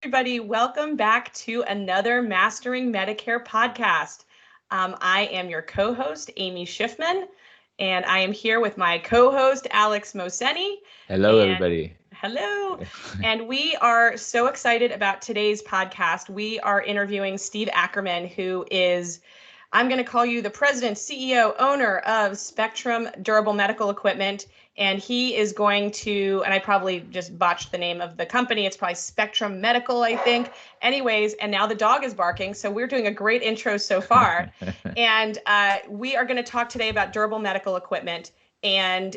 Everybody, welcome back to another Mastering Medicare podcast. I am your co-host, Amy Schiffman, and I am here with my co-host, Alex Moseni. Hello, And everybody. hello. And we are so excited about today's podcast. We are interviewing Steve Ackerman, who is, I'm going to call you the president, CEO, owner of Spectrum Durable Medical Equipment. And he is going to, and I probably just botched the name of the company. It's probably Spectrum Medical, I think. Anyways, and now the dog is barking. So we're doing a great intro so far. And we are going to talk today about durable medical equipment. And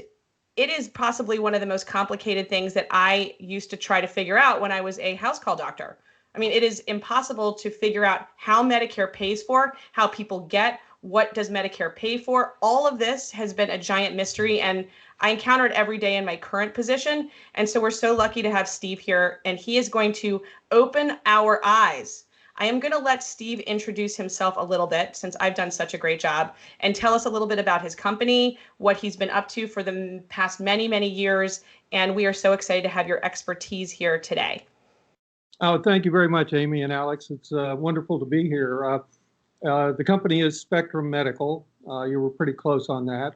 it is possibly one of the most complicated things that I used to try to figure out when I was a house call doctor. I mean, it is impossible to figure out how Medicare pays for, how people get, what does Medicare pay for. All of this has been a giant mystery, and I encounter it every day in my current position. And so we're so lucky to have Steve here, and he is going to open our eyes. I am going to let Steve introduce himself a little bit, since I've done such a great job, and tell us a little bit about his company, what he's been up to for the past many, many years. And we are so excited to have your expertise here today. Oh, thank you very much, Amy and Alex. It's wonderful to be here. The company is Spectrum Medical. You were pretty close on that.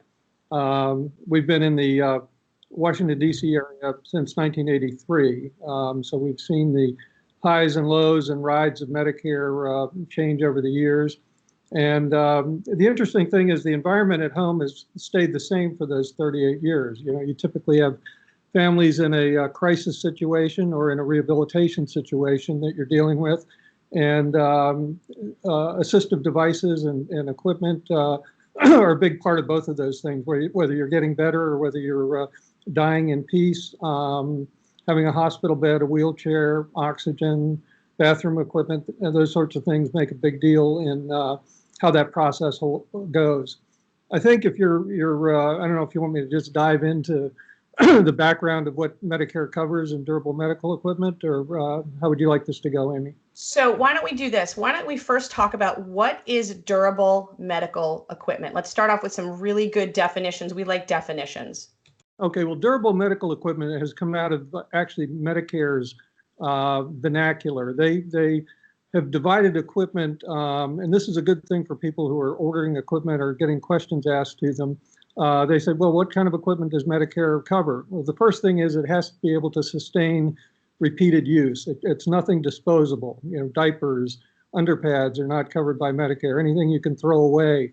We've been in the Washington, D.C. area since 1983. So we've seen the highs and lows and rides of Medicare change over the years. And the interesting thing is the environment at home has stayed the same for those 38 years. You know, you typically have families in a crisis situation or in a rehabilitation situation that you're dealing with. And assistive devices and equipment are a big part of both of those things, whether you're getting better or whether you're dying in peace. Having a hospital bed, a wheelchair, oxygen, bathroom equipment, and those sorts of things make a big deal in how that process goes. I think if you're I don't know if you want me to just dive into the background of what Medicare covers in durable medical equipment, or how would you like this to go, Amy? So why don't we do this? Why don't we first talk about what is durable medical equipment? Let's start off with some really good definitions. We like definitions. Okay, well, durable medical equipment has come out of actually Medicare's vernacular. They have divided equipment, and this is a good thing for people who are ordering equipment or getting questions asked to them. They said, well, what kind of equipment does Medicare cover? Well, the first thing is it has to be able to sustain repeated use. It's nothing disposable. You know, diapers, underpads are not covered by Medicare. Anything you can throw away.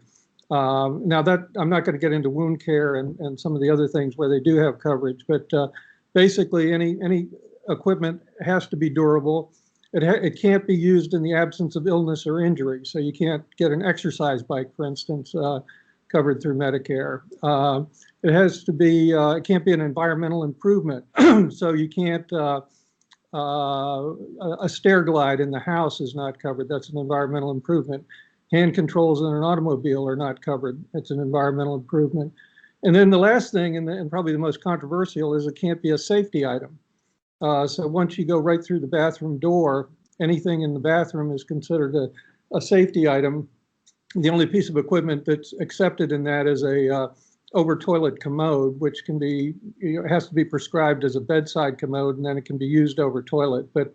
Now that I'm not going to get into wound care and some of the other things where they do have coverage, but basically any equipment has to be durable. It can't be used in the absence of illness or injury. So you can't get an exercise bike, for instance, covered through Medicare. It has to be, it can't be an environmental improvement. So you can't, a stair glide in the house is not covered. That's an environmental improvement. Hand controls in an automobile are not covered. It's an environmental improvement. And then the last thing, and probably the most controversial, is it can't be a safety item. So once you go right through the bathroom door, anything in the bathroom is considered a safety item. The only piece of equipment that's accepted in that is a over toilet commode, which can be, you know, has to be prescribed as a bedside commode, and then it can be used over toilet. But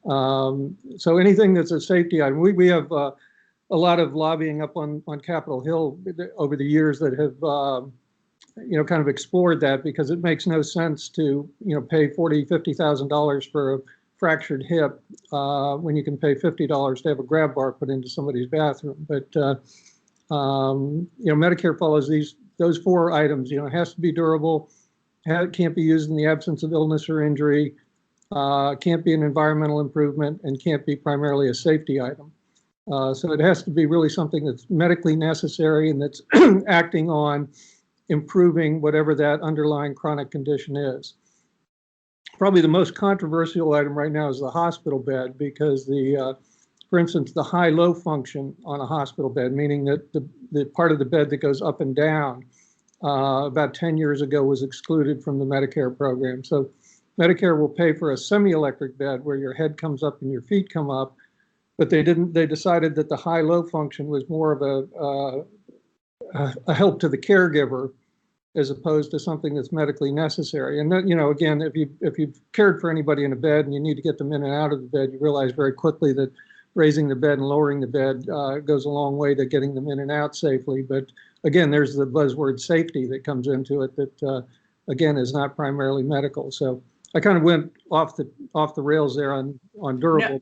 so anything that's a safety item, we have a lot of lobbying up on Capitol Hill over the years that have you know, kind of explored that, because it makes no sense to, you know, pay $40,000, $50,000 for a fractured hip when you can pay $50 to have a grab bar put into somebody's bathroom. But you know, Medicare follows those four items. You know, it has to be durable, can't be used in the absence of illness or injury, can't be an environmental improvement, and can't be primarily a safety item. So it has to be really something that's medically necessary and that's acting on improving whatever that underlying chronic condition is. Probably the most controversial item right now is the hospital bed, because for instance, the high-low function on a hospital bed, meaning that the part of the bed that goes up and down, about 10 years ago was excluded from the Medicare program. So Medicare will pay for a semi-electric bed where your head comes up and your feet come up, but they decided that the high-low function was more of a help to the caregiver as opposed to something that's medically necessary. And that, again, if you've cared for anybody in a bed and you need to get them in and out of the bed, you realize very quickly that raising the bed and lowering the bed goes a long way to getting them in and out safely. But again, there's the buzzword safety that comes into it that, again, is not primarily medical. So I kind of went off the rails there on durable. No,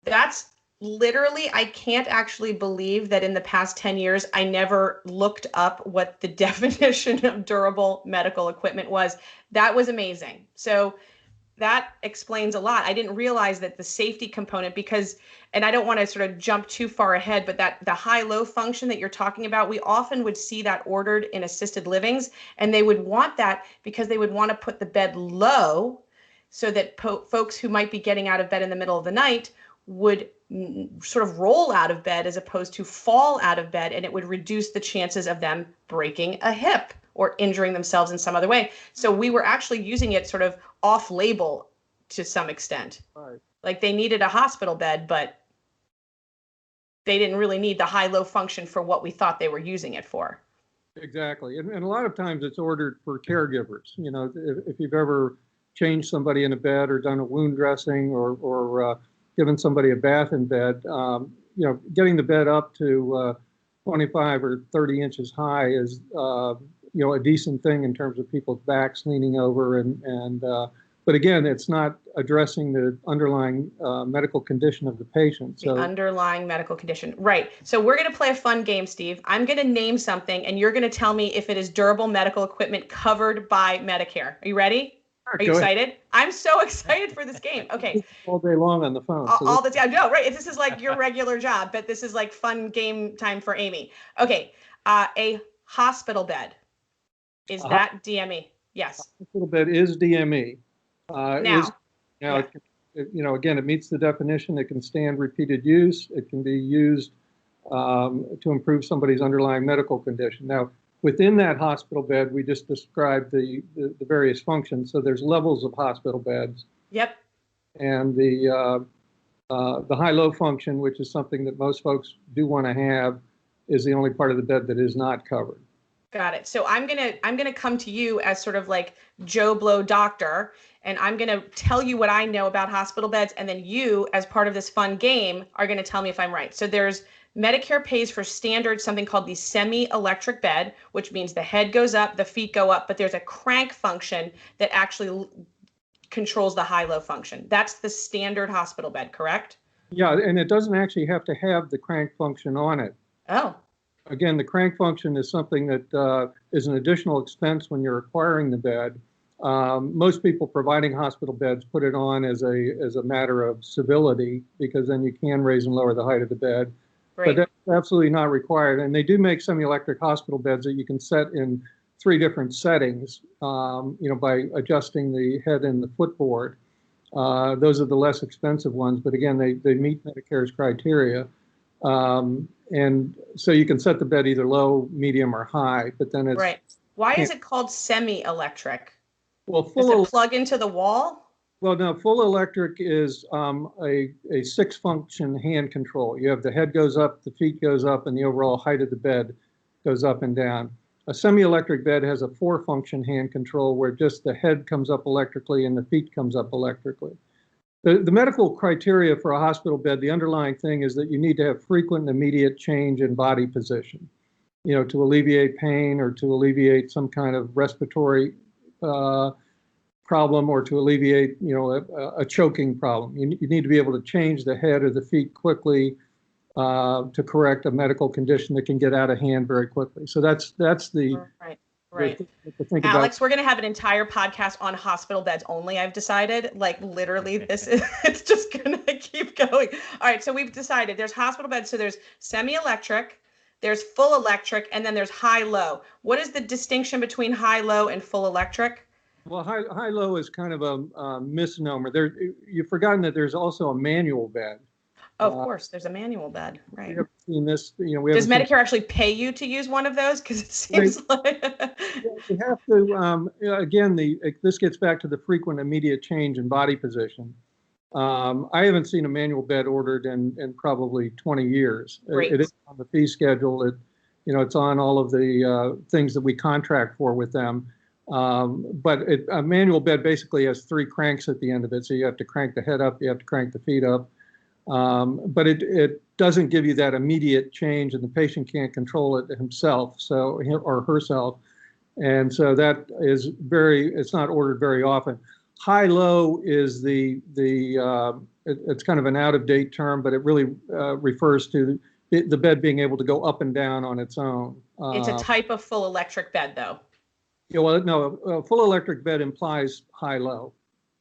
that's literally, I can't actually believe that in the past 10 years, I never looked up what the definition of durable medical equipment was. That was amazing. So that explains a lot. I didn't realize that the safety component, because, and I don't want to sort of jump too far ahead, but that the high-low function that you're talking about, we often would see that ordered in assisted livings, and they would want that because they would want to put the bed low so that folks who might be getting out of bed in the middle of the night would sort of roll out of bed as opposed to fall out of bed, and it would reduce the chances of them breaking a hip or injuring themselves in some other way. So we were actually using it sort of off-label to some extent. Right. Like they needed a hospital bed, but they didn't really need the high-low function for what we thought they were using it for. Exactly. And a lot of times it's ordered for caregivers. If you've ever changed somebody in a bed or done a wound dressing or given somebody a bath in bed, getting the bed up to 25 or 30 inches high is, a decent thing in terms of people's backs leaning over. But again, it's not addressing the underlying medical condition of the patient. So the underlying medical condition. Right. So we're going to play a fun game, Steve. I'm going to name something and you're going to tell me if it is durable medical equipment covered by Medicare. Are you ready? Are you excited? I'm so excited for this game. Okay. All day long on the phone. All the time. No, right. This is like your regular job, but this is like fun game time for Amy. Okay. A hospital bed. Is that DME? Yes. Hospital bed is DME. Yeah. Again, it meets the definition. It can stand repeated use. It can be used to improve somebody's underlying medical condition. Now, within that hospital bed, we just described the various functions. So there's levels of hospital beds. Yep. And the high-low function, which is something that most folks do want to have, is the only part of the bed that is not covered. Got it. So I'm gonna come to you as sort of like Joe Blow doctor, and I'm gonna tell you what I know about hospital beds, and then you, as part of this fun game, are gonna tell me if I'm right. So there's Medicare pays for standard something called the semi-electric bed, which means the head goes up, the feet go up, but there's a crank function that actually controls the high-low function. That's the standard hospital bed, correct? Yeah, and it doesn't actually have to have the crank function on it. Oh. Again, the crank function is something that is an additional expense when you're acquiring the bed. Most people providing hospital beds put it on as a matter of civility, because then you can raise and lower the height of the bed. Right. But that's absolutely not required. And they do make semi-electric hospital beds that you can set in 3 different settings, by adjusting the head and the footboard. Those are the less expensive ones, but again, they meet Medicare's criteria. And so you can set the bed either low, medium, or high, but then it's... Right. Why is it called semi-electric? Well, does it plug into the wall? Well, no, full electric is a 6-function hand control. You have the head goes up, the feet goes up, and the overall height of the bed goes up and down. A semi-electric bed has a 4-function hand control where just the head comes up electrically and the feet comes up electrically. The medical criteria for a hospital bed, the underlying thing is that you need to have frequent and immediate change in body position, to alleviate pain or to alleviate some kind of respiratory problem or to alleviate, a choking problem. You need to be able to change the head or the feet quickly to correct a medical condition that can get out of hand very quickly. So that's the... Right. Alex, we're going to have an entire podcast on hospital beds only, I've decided. Like literally it's just going to keep going. All right. So we've decided there's hospital beds. So there's semi-electric, there's full electric, and then there's high-low. What is the distinction between high-low and full electric? Well, high-low is kind of a misnomer. You've forgotten that there's also a manual bed. Oh, of course, there's a manual bed, right? We haven't seen this, Does Medicare actually pay you to use one of those? Because it seems like you have to. Again, this gets back to the frequent immediate change in body position. I haven't seen a manual bed ordered in probably 20 years. Great. It is on the fee schedule. it's on all of the things that we contract for with them. But a manual bed basically has 3 cranks at the end of it. So you have to crank the head up, you have to crank the feet up. But it doesn't give you that immediate change, and the patient can't control it himself, or herself. And so that is it's not ordered very often. High-low is it's kind of an out-of-date term, but it really refers to the bed being able to go up and down on its own. It's a type of full electric bed, though. Yeah, well, no, a full electric bed implies high-low.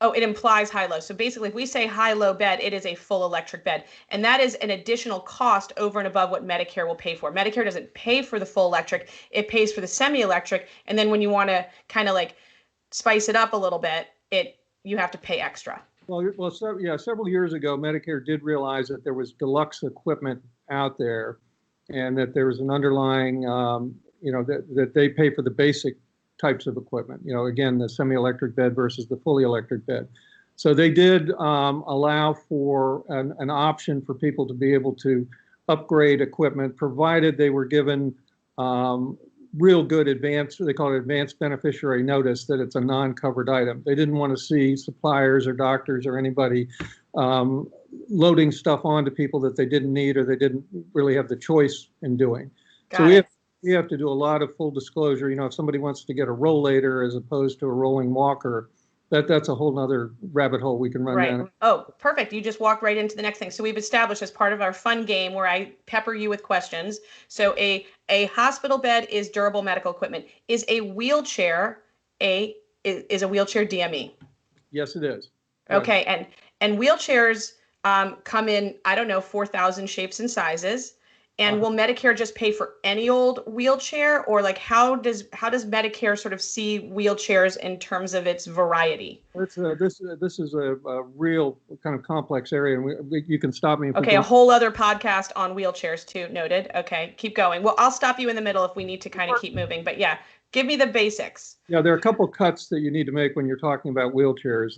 Oh, it implies high-low. So basically, if we say high-low bed, it is a full electric bed. And that is an additional cost over and above what Medicare will pay for. Medicare doesn't pay for the full electric. It pays for the semi-electric. And then when you want to kind of like spice it up a little bit, you have to pay extra. Well, several years ago, Medicare did realize that there was deluxe equipment out there, and that there was an underlying, that they pay for the basic types of equipment. Again, the semi-electric bed versus the fully electric bed. So they did allow for an option for people to be able to upgrade equipment, provided they were given real good they call it advanced beneficiary notice, that it's a non-covered item. They didn't want to see suppliers or doctors or anybody loading stuff onto people that they didn't need or they didn't really have the choice in doing. So we have to do a lot of full disclosure. If somebody wants to get a rollator as opposed to a rolling walker, that's a whole nother rabbit hole we can run down. Oh, perfect. You just walk right into the next thing. So we've established, as part of our fun game where I pepper you with questions. So a hospital bed is durable medical equipment. Is a wheelchair is a wheelchair DME? Yes, it is. Okay, and wheelchairs come in, I don't know, 4,000 shapes and sizes. And will Medicare just pay for any old wheelchair, or like how does Medicare sort of see wheelchairs in terms of its variety? This is a real kind of complex area, and you can stop me. Okay, a whole other podcast on wheelchairs too. Noted. Okay, keep going. Well, I'll stop you in the middle if we need to kind of keep moving. But yeah, give me the basics. Yeah, there are a couple cuts that you need to make when you're talking about wheelchairs.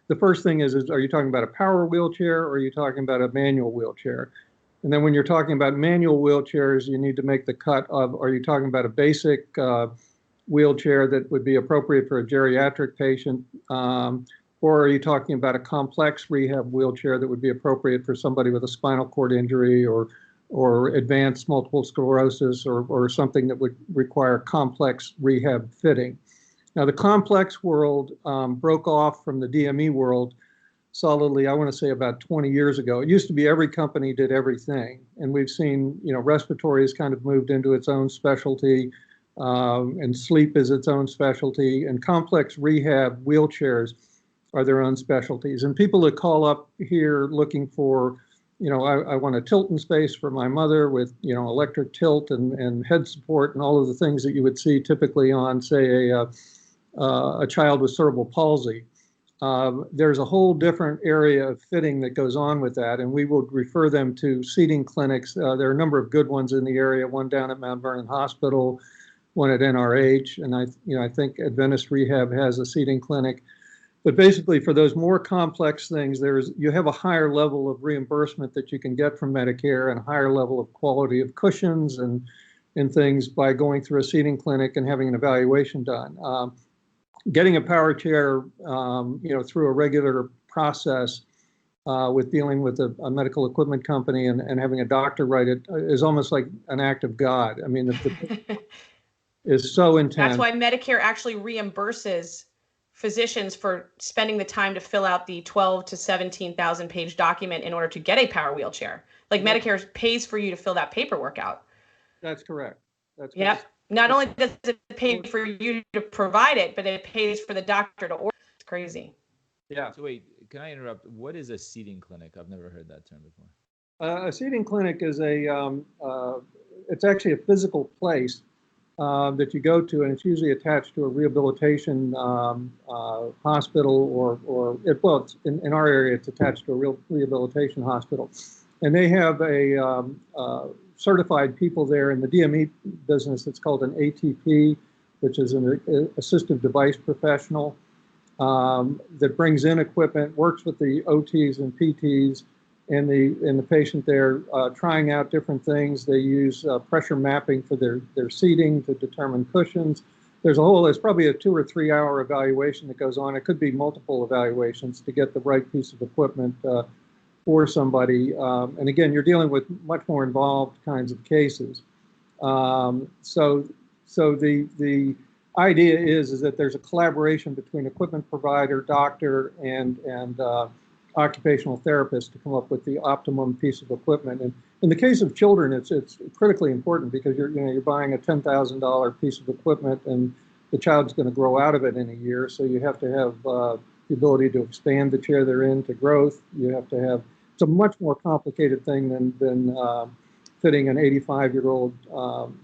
The first thing is are you talking about a power wheelchair, or are you talking about a manual wheelchair? And then when you're talking about manual wheelchairs, you need to make the cut of, are you talking about a basic wheelchair that would be appropriate for a geriatric patient, or are you talking about a complex rehab wheelchair that would be appropriate for somebody with a spinal cord injury or advanced multiple sclerosis or something that would require complex rehab fitting? Now, the complex world broke off from the DME world solidly, I want to say about 20 years ago. It used to be every company did everything. And we've seen, respiratory has kind of moved into its own specialty, and sleep is its own specialty, and complex rehab wheelchairs are their own specialties. And people that call up here looking for, I want a Tilton space for my mother with, electric tilt and head support and all of the things that you would see typically on, say, a child with cerebral palsy. There's a whole different area of fitting that goes on with that, and we will refer them to seating clinics. There are a number of good ones in the area, one down at Mount Vernon Hospital, one at NRH, and I think Adventist Rehab has a seating clinic. But basically, for those more complex things, you have a higher level of reimbursement that you can get from Medicare, and a higher level of quality of cushions and things by going through a seating clinic and having an evaluation done. Getting a power chair, through a regular process with dealing with a medical equipment company and having a doctor write it is almost like an act of God. I mean, the is so intense. That's why Medicare actually reimburses physicians for spending the time to fill out the 12 to 17,000 page document in order to get a power wheelchair. Like Medicare pays for you to fill that paperwork out. That's correct. That's correct. Yep. Not only does it pay for you to provide it, but it pays for the doctor to order. It's crazy. Yeah. So wait, can I interrupt? What is a seating clinic? I've never heard that term before. A seating clinic is it's actually a physical place that you go to, and it's usually attached to a rehabilitation hospital in our area, it's attached to a real rehabilitation hospital. And they have certified people there in the DME business. It's called an ATP, which is an assistive device professional that brings in equipment, works with the OTs and PTs, and the patient there trying out different things. They use pressure mapping for their seating to determine cushions. There's probably a 2 or 3 hour evaluation that goes on. It could be multiple evaluations to get the right piece of equipment for somebody. And again, you're dealing with much more involved kinds of cases. So the idea is that there's a collaboration between equipment provider, doctor, and occupational therapist to come up with the optimum piece of equipment. And in the case of children, it's critically important because you're buying a $10,000 piece of equipment, and the child's going to grow out of it in a year. So you have to have the ability to expand the chair they're in to growth. You have to have, it's a much more complicated thing than fitting an 85-year-old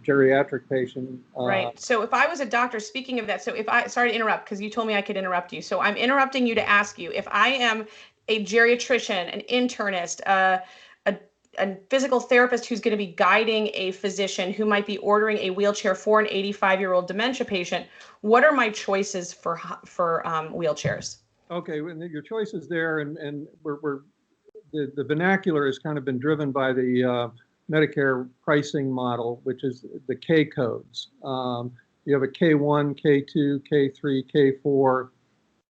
geriatric patient. Right. So if I was a doctor, speaking of that, sorry to interrupt, because you told me I could interrupt you. So I'm interrupting you to ask you, if I am a geriatrician, an internist, a physical therapist who's going to be guiding a physician who might be ordering a wheelchair for an 85-year-old dementia patient, what are my choices for wheelchairs? Okay, your choices there, and the vernacular has kind of been driven by the Medicare pricing model, which is the K codes. You have a K1, K2, K3, K4,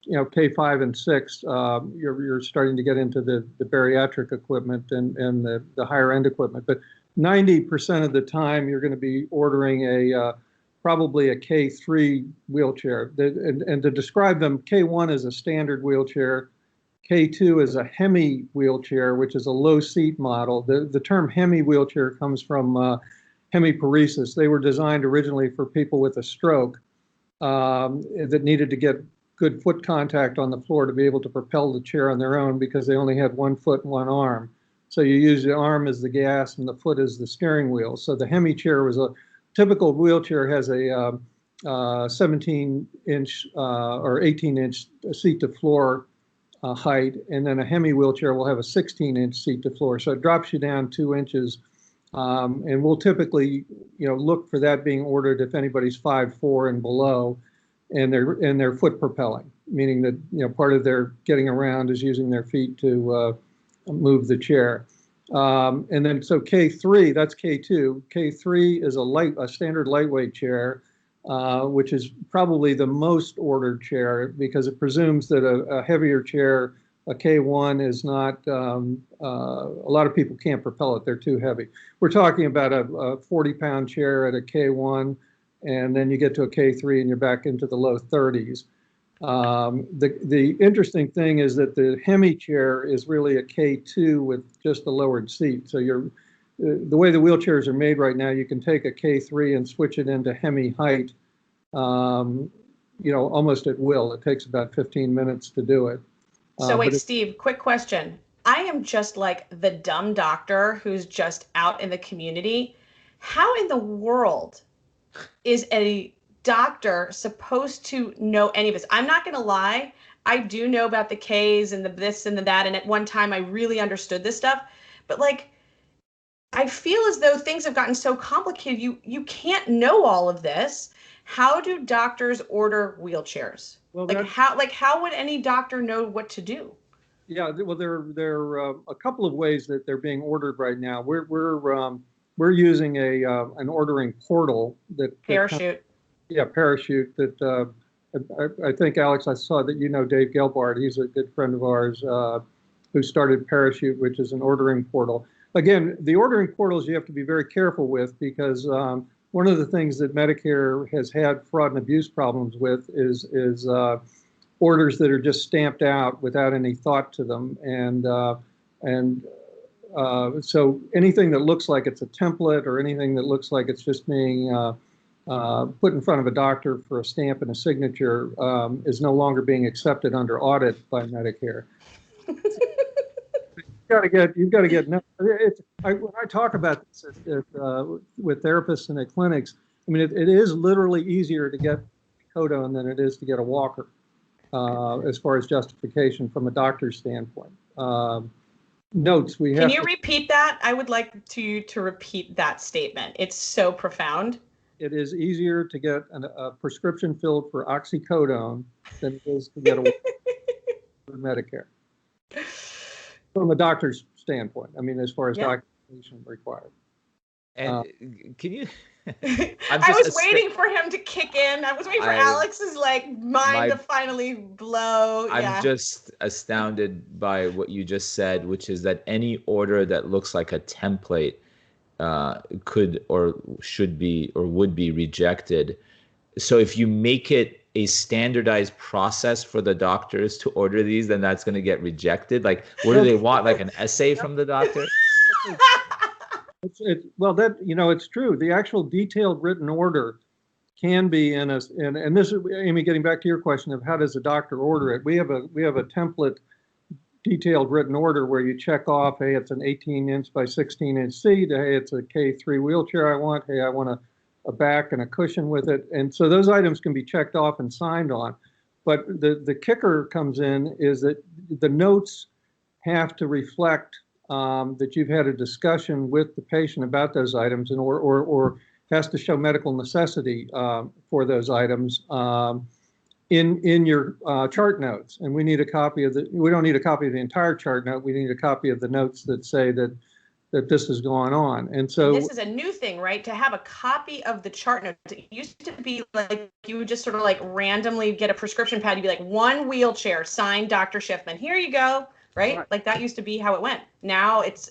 K5 and 6. You're starting to get into the bariatric equipment and the higher end equipment. But 90% of the time, you're going to be ordering probably a K3 wheelchair. And to describe them, K1 is a standard wheelchair. K2 is a Hemi wheelchair, which is a low seat model. The term Hemi wheelchair comes from hemiparesis. They were designed originally for people with a stroke that needed to get good foot contact on the floor to be able to propel the chair on their own because they only had one foot and one arm. So you use the arm as the gas and the foot as the steering wheel. So the Hemi chair was a typical wheelchair, has a 17-inch or 18-inch seat to floor height, and then a Hemi wheelchair will have a 16-inch seat to floor, so it drops you down 2 inches. And we'll typically, look for that being ordered if anybody's 5'4" and below, and they're foot propelling, meaning that part of their getting around is using their feet to move the chair. And then so K3, that's K2. K3 is a standard lightweight chair, which is probably the most ordered chair because it presumes that a heavier chair, a K1, is not, a lot of people can't propel it, they're too heavy. We're talking about a 40-pound chair at a K1, and then you get to a K3 and you're back into the low 30s. The interesting thing is that the Hemi chair is really a K2 with just a lowered seat. So the way the wheelchairs are made right now, you can take a K3 and switch it into Hemi height, almost at will. It takes about 15 minutes to do it. So wait, Steve, quick question. I am just like the dumb doctor who's just out in the community. How in the world is a doctor supposed to know any of this? I'm not going to lie. I do know about the Ks and the this and the that. And at one time I really understood this stuff, but I feel as though things have gotten so complicated. You can't know all of this. How do doctors order wheelchairs? Well, how would any doctor know what to do? Yeah, well, there are a couple of ways that they're being ordered right now. We're using an ordering portal Parachute. Parachute. That I think, Alex, I saw that Dave Gelbart. He's a good friend of ours who started Parachute, which is an ordering portal. Again, the ordering portals you have to be very careful with because one of the things that Medicare has had fraud and abuse problems with is orders that are just stamped out without any thought to them, and so anything that looks like it's a template or anything that looks like it's just being put in front of a doctor for a stamp and a signature is no longer being accepted under audit by Medicare. You've got to get. When I talk about this with therapists and at clinics, I mean it is literally easier to get codone than it is to get a walker, as far as justification from a doctor's standpoint. Notes we have. Can you repeat that? I would like you to repeat that statement. It's so profound. It is easier to get a prescription filled for oxycodone than it is to get a Medicare. From a doctor's standpoint. I mean, as far as documentation required. And can you? I was waiting for him to kick in. I was waiting for Alex's mind to finally blow. I'm just astounded by what you just said, which is that any order that looks like a template could or should be or would be rejected. So if you make it a standardized process for the doctors to order these, then that's going to get rejected. Like, what do they want? Like an essay from the doctor? It's true. The actual detailed written order can be and this is, Amy, getting back to your question of how does a doctor order it? We have a template detailed written order where you check off, hey, it's an 18-inch by 16-inch seat. Hey, it's a K3 wheelchair I want. Hey, I want a back and a cushion with it. And so those items can be checked off and signed on. But the kicker comes in is that the notes have to reflect that you've had a discussion with the patient about those items, and or has to show medical necessity for those items in your chart notes. And we need a copy of we don't need a copy of the entire chart note. We need a copy of the notes that say that this is going on. And so this is a new thing, right? To have a copy of the chart notes. It used to be like you would just sort of like randomly get a prescription pad. You'd be like, one wheelchair signed Dr. Schiffman. Here you go. Right? Like that used to be how it went. Now it's.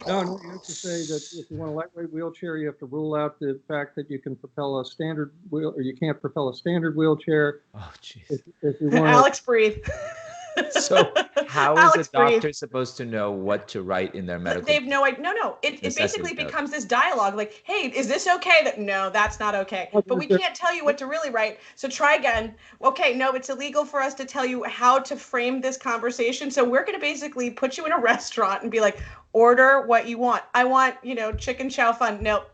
No, you have to say that if you want a lightweight wheelchair, you have to rule out the fact that you can propel a standard wheel, or you can't propel a standard wheelchair. Oh, jeez. If you want Alex, breathe. So how is a doctor supposed to know what to write in their medical? They have no idea. No. It basically becomes this dialogue like, hey, is this okay? No, that's not okay. But we can't tell you what to really write. So try again. Okay, no, it's illegal for us to tell you how to frame this conversation. So we're going to basically put you in a restaurant and be like, order what you want. I want, chicken chow fun. Nope.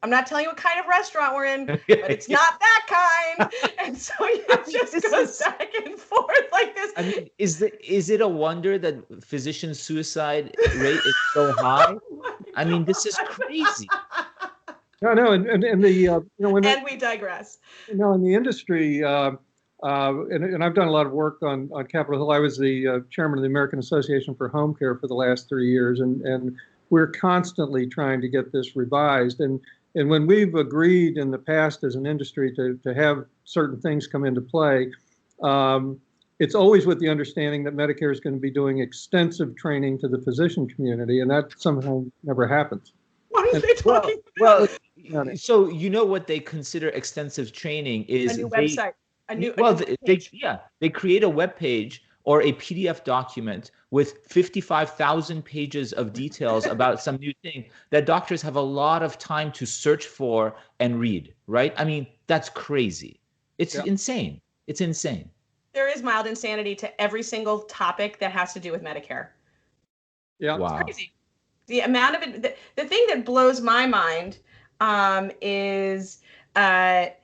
I'm not telling you what kind of restaurant we're in, but it's not that kind. And so it just goes back and forth like this. I mean, is it a wonder that physician suicide rate is so high? I mean, this is crazy. No, and the and we digress. In the industry, and I've done a lot of work on Capitol Hill. I was the chairman of the American Association for Home Care for the last 3 years, and we're constantly trying to get this revised. And when we've agreed in the past as an industry to have certain things come into play, it's always with the understanding that Medicare is going to be doing extensive training to the physician community, and that somehow never happens. What are they talking about? Well, so what they consider extensive training is a new website. They create a web page or a PDF document with 55,000 pages of details about some new thing that doctors have a lot of time to search for and read, right? I mean, that's crazy. It's insane. It's insane. There is mild insanity to every single topic that has to do with Medicare. Yeah. Wow. It's crazy. The amount of it, the thing that blows my mind is that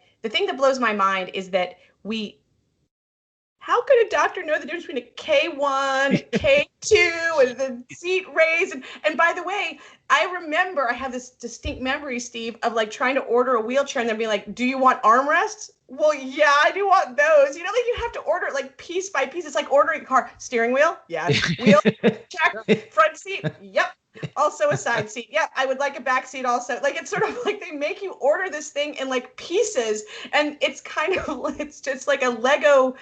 how could a doctor know the difference between a K1, K2, and the seat raise? And by the way, I remember I have this distinct memory, Steve, of like trying to order a wheelchair and then being like, do you want armrests? Well, yeah, I do want those. You have to order it like piece by piece. It's like ordering a car. Steering wheel? Yes. Wheel? Check. Front seat? Yep. Also a side seat. Yeah, I would like a back seat also. Like, it's sort of like they make you order this thing in like pieces, and it's kind of, it's just like a Lego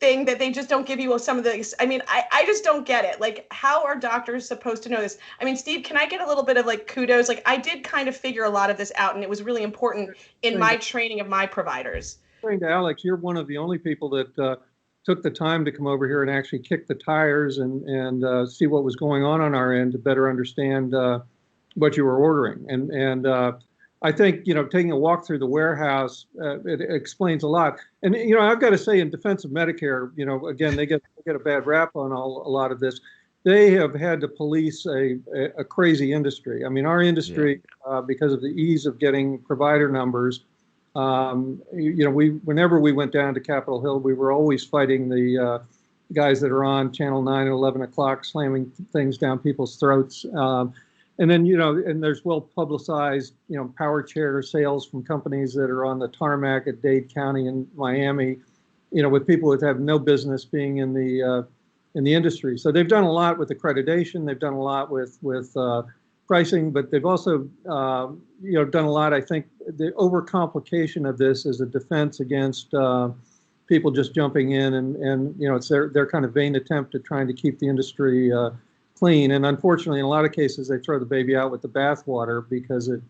thing that they just don't give you some of the, I mean, I just don't get it. Like, how are doctors supposed to know this? I mean, Steve, can I get a little bit of like kudos? Like, I did kind of figure a lot of this out, and it was really important in my training of my providers. According to Alex, you're one of the only people that took the time to come over here and actually kick the tires and see what was going on our end to better understand what you were ordering. And I think, taking a walk through the warehouse, it explains a lot. And, I've got to say, in defense of Medicare, again, they get a bad rap on a lot of this. They have had to police a crazy industry. I mean, our industry, because of the ease of getting provider numbers, whenever we went down to Capitol Hill, we were always fighting the guys that are on Channel 9 at 11 o'clock, slamming things down people's throats. And then, and there's well-publicized, power chair sales from companies that are on the tarmac at Dade County in Miami, with people that have no business being in the in the industry. So they've done a lot with accreditation. They've done a lot with pricing, but they've also done a lot. I think the overcomplication of this is a defense against people just jumping in, and it's their kind of vain attempt at trying to keep the industry clean. And unfortunately, in a lot of cases, they throw the baby out with the bathwater because it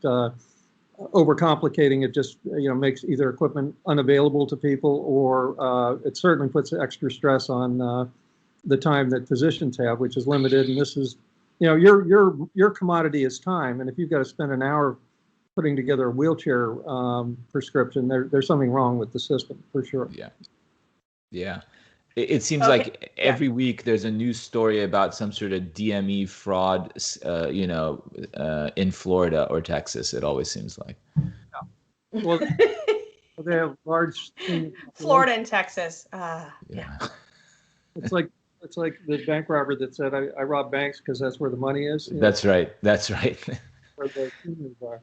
overcomplicating it just makes either equipment unavailable to people, or it certainly puts extra stress on the time that physicians have, which is limited. And this is, your commodity is time, and if you've got to spend an hour putting together a wheelchair prescription, there's something wrong with the system for sure. Yeah. It seems like every week there's a news story about some sort of DME fraud, in Florida or Texas. It always seems like. Well, they have large. Florida and Texas. Yeah. It's like the bank robber that said, "I rob banks because that's where the money is." That's right. That's right. Where the humans are.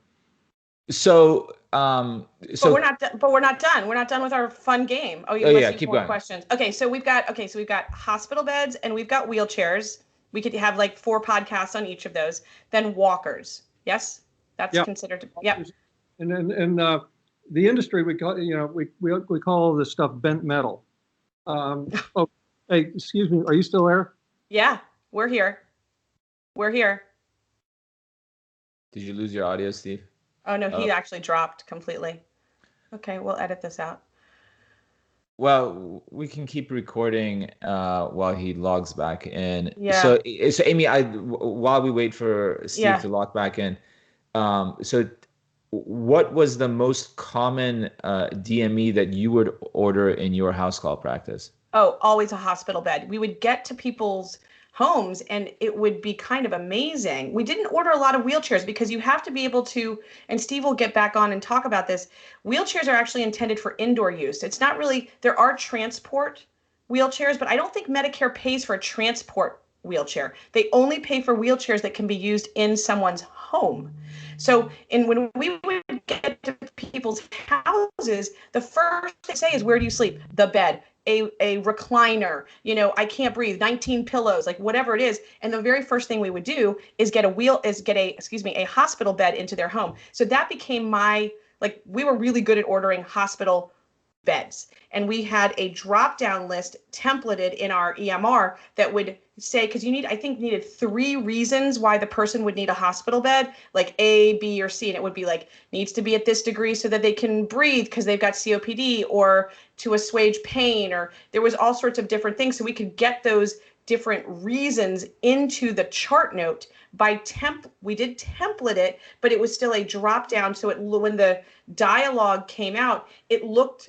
So, but we're not done. But we're not done. We're not done with our fun game. Keep going. Questions. So we've got hospital beds and we've got wheelchairs. We could have like 4 podcasts on each of those. Then walkers. Yes, that's considered. Yep. And the industry, we call we call all this stuff bent metal. Hey, excuse me, are you still there? Yeah, we're here. We're here. Did you lose your audio, Steve? Oh, no, he actually dropped completely. Okay, we'll edit this out. Well, we can keep recording while he logs back in. Yeah. So Amy, while we wait for Steve to log back in, so what was the most common DME that you would order in your house call practice? Oh, always a hospital bed. We would get to people's homes and it would be kind of amazing. We didn't order a lot of wheelchairs because you have to be able to, and Steve will get back on and talk about this, wheelchairs are actually intended for indoor use. It's not really, there are transport wheelchairs, but I don't think Medicare pays for a transport wheelchair. They only pay for wheelchairs that can be used in someone's home. So when we would get to people's houses, the first thing they say is, where do you sleep? The bed. A recliner, I can't breathe, 19 pillows, like whatever it is. And the very first thing we would do is get a hospital bed into their home. So that became we were really good at ordering hospital beds. And we had a drop-down list templated in our EMR that would say, because needed 3 reasons why the person would need a hospital bed, like A, B, or C. And it would be like, needs to be at this degree so that they can breathe because they've got COPD, or to assuage pain, or there was all sorts of different things. So we could get those different reasons into the chart note by we did template it, but it was still a drop down. So when the dialogue came out, it looked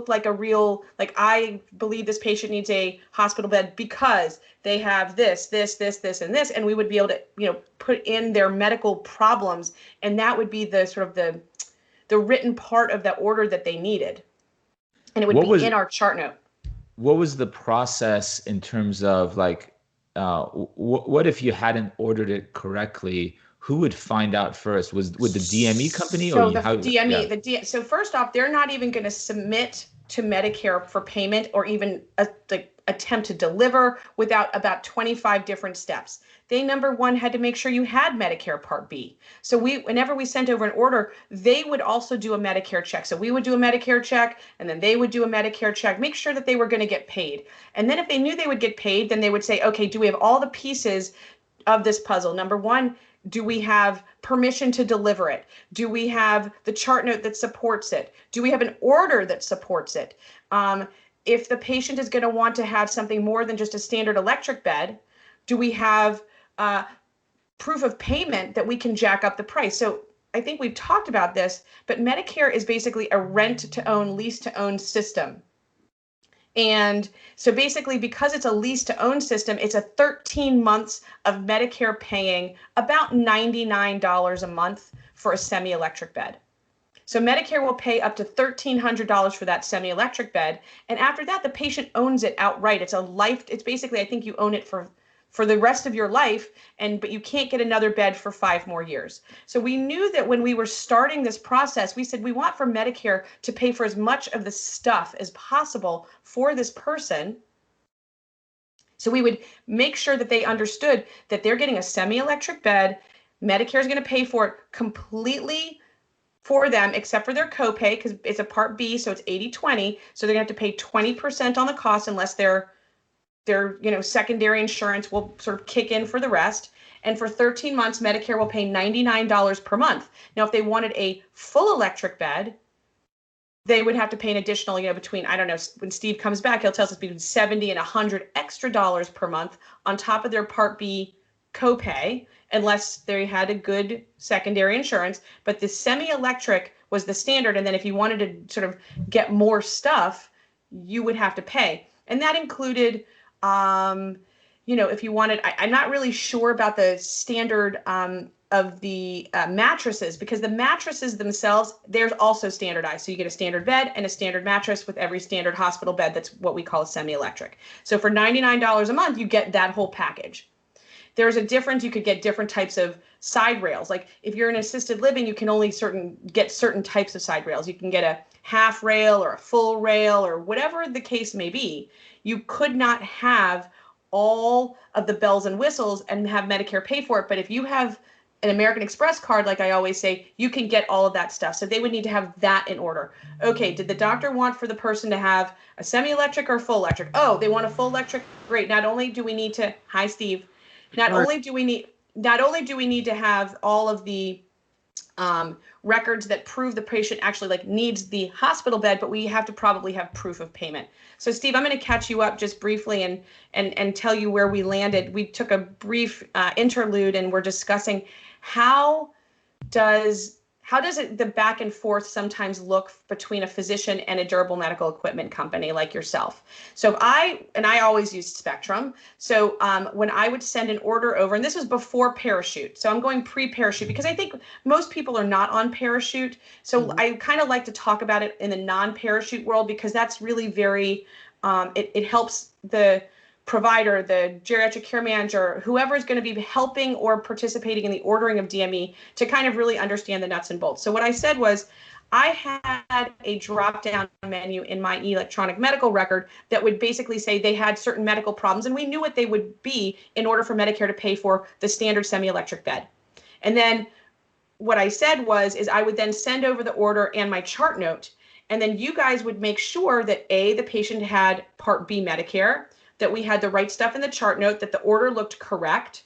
like a real, like, I believe this patient needs a hospital bed because they have this, and this, and we would be able to, put in their medical problems. And that would be the sort of the written part of the order that they needed. And it would be in our chart note. What was the process in terms of what if you hadn't ordered it correctly? Who would find out first? Would the DME company So first off, they're not even going to submit to Medicare for payment or even attempt to deliver without about 25 different steps. They, number one, had to make sure you had Medicare Part B. So whenever we sent over an order, they would also do a Medicare check. So we would do a Medicare check, and then they would do a Medicare check, make sure that they were going to get paid. And then if they knew they would get paid, then they would say, okay, do we have all the pieces of this puzzle? Number one, do we have permission to deliver it? Do we have the chart note that supports it? Do we have an order that supports it? If the patient is going to want to have something more than just a standard electric bed, do we have proof of payment that we can jack up the price? So I think we've talked about this, but Medicare is basically a rent-to-own, lease-to-own system. And so basically, because it's a lease-to-own system, it's a 13 months of Medicare paying about $99 a month for a semi-electric bed. So Medicare will pay up to $1,300 for that semi-electric bed. And after that, the patient owns it outright. It's basically, I think you own it for the rest of your life, but you can't get another bed for 5 more years. So we knew that when we were starting this process, we said we want for Medicare to pay for as much of the stuff as possible for this person. So we would make sure that they understood that they're getting a semi-electric bed. Medicare is going to pay for it completely for them, except for their copay, because it's a Part B, so it's 80/20. So they're going to have to pay 20% on the cost unless their secondary insurance will sort of kick in for the rest. And for 13 months, Medicare will pay $99 per month. Now, if they wanted a full electric bed, they would have to pay an additional, between, I don't know, when Steve comes back, he'll tell us it's between 70 and 100 extra dollars per month on top of their Part B copay, unless they had a good secondary insurance. But the semi-electric was the standard. And then if you wanted to sort of get more stuff, you would have to pay. And that included, if you wanted, I'm not really sure about the standard of the mattresses, because the mattresses themselves, they're also standardized. So you get a standard bed and a standard mattress with every standard hospital bed. That's what we call a semi-electric. So for $99 a month, you get that whole package. There's a difference. You could get different types of side rails. Like if you're in assisted living, you can only get certain types of side rails. You can get a half rail or a full rail or whatever the case may be. You could not have all of the bells and whistles and have Medicare pay for it. But if you have an American Express card, like I always say, you can get all of that stuff. So they would need to have that in order. Okay, did the doctor want for the person to have a semi-electric or full electric? Oh, they want a full electric? Great. Not only do we need to, hi, Steve. Not only do we need to have all of the records that prove the patient actually needs the hospital bed, but we have to probably have proof of payment. So Steve, I'm going to catch you up just briefly and tell you where we landed. We took a brief interlude and we're discussing how does the back and forth sometimes look between a physician and a durable medical equipment company like yourself. So I always used Spectrum. So when I would send an order over, and this was before Parachute, so I'm going pre-Parachute because I think most people are not on Parachute. So I kind of like to talk about it in the non-Parachute world because that's really very, it helps the provider, the geriatric care manager, whoever is going to be helping or participating in the ordering of DME to kind of really understand the nuts and bolts. So what I said was I had a drop-down menu in my electronic medical record that would basically say they had certain medical problems, and we knew what they would be in order for Medicare to pay for the standard semi-electric bed. And then what I said is I would then send over the order and my chart note, and then you guys would make sure that the patient had Part B Medicare, that we had the right stuff in the chart note, that the order looked correct,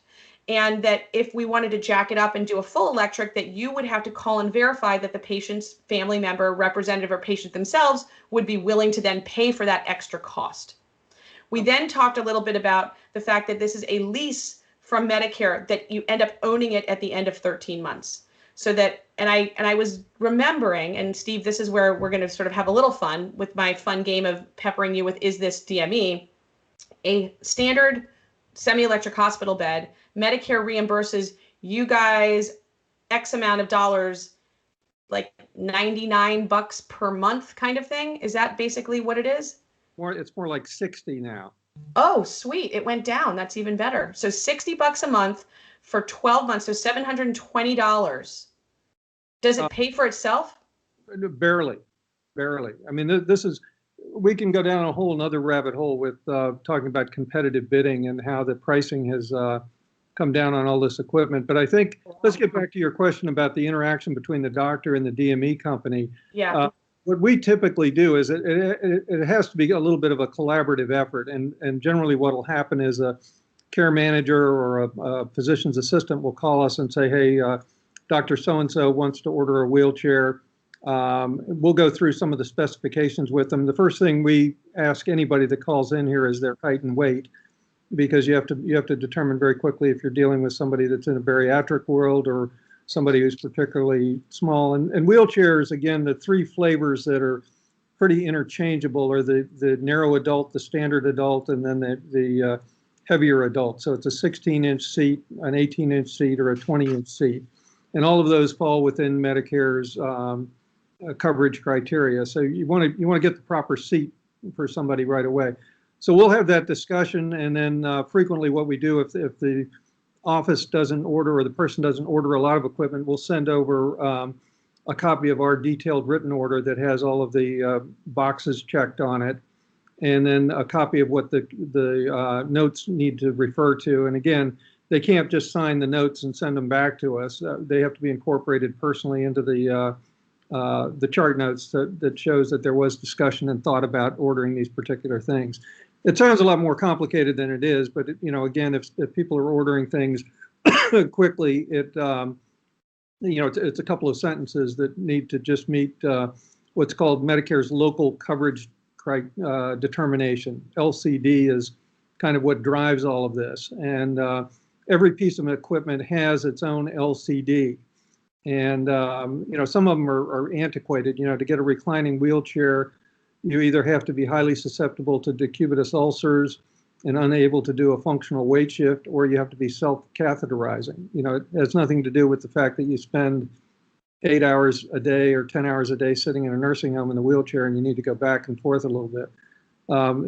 and that if we wanted to jack it up and do a full electric, that you would have to call and verify that the patient's family member, representative, or patient themselves would be willing to then pay for that extra cost. We then talked a little bit about the fact that this is a lease from Medicare, that you end up owning it at the end of 13 months. So that, and I was remembering, and Steve, this is where we're going to sort of have a little fun with my fun game of peppering you with, is this DME? A standard semi-electric hospital bed, Medicare reimburses you guys X amount of dollars, like $99 per month kind of thing. Is that basically what it is? It's more like 60 now. Oh, sweet. It went down. That's even better. So $60 a month for 12 months. So $720. Does it pay for itself? Barely. I mean, we can go down a whole another rabbit hole with talking about competitive bidding and how the pricing has come down on all this equipment. But I think let's get back to your question about the interaction between the doctor and the DME company. Yeah. What we typically do is it has to be a little bit of a collaborative effort. And generally what will happen is a care manager or a physician's assistant will call us and say, hey, Dr. So-and-so wants to order a wheelchair. We'll go through some of the specifications with them. The first thing we ask anybody that calls in here is their height and weight, because you have to determine very quickly if you're dealing with somebody that's in a bariatric world or somebody who's particularly small. And wheelchairs, again, the three flavors that are pretty interchangeable are the narrow adult, the standard adult, and then the heavier adult. So it's a 16-inch seat, an 18-inch seat, or a 20-inch seat. And all of those fall within Medicare's coverage criteria. So you want to get the proper seat for somebody right away. So we'll have that discussion, and then frequently what we do, if the office doesn't order or the person doesn't order a lot of equipment, we'll send over a copy of our detailed written order that has all of the boxes checked on it. and then a copy of what the notes need to refer to. And again, they can't just sign the notes and send them back to us. They have to be incorporated personally into the chart notes that shows that there was discussion and thought about ordering these particular things. It sounds a lot more complicated than it is, but again, if people are ordering things quickly, it's a couple of sentences that need to just meet what's called Medicare's local coverage determination. LCD is kind of what drives all of this, and every piece of equipment has its own LCD. And some of them are antiquated. To get a reclining wheelchair, you either have to be highly susceptible to decubitus ulcers and unable to do a functional weight shift, or you have to be self-catheterizing. It has nothing to do with the fact that you spend 8 hours a day or 10 hours a day sitting in a nursing home in a wheelchair and you need to go back and forth a little bit.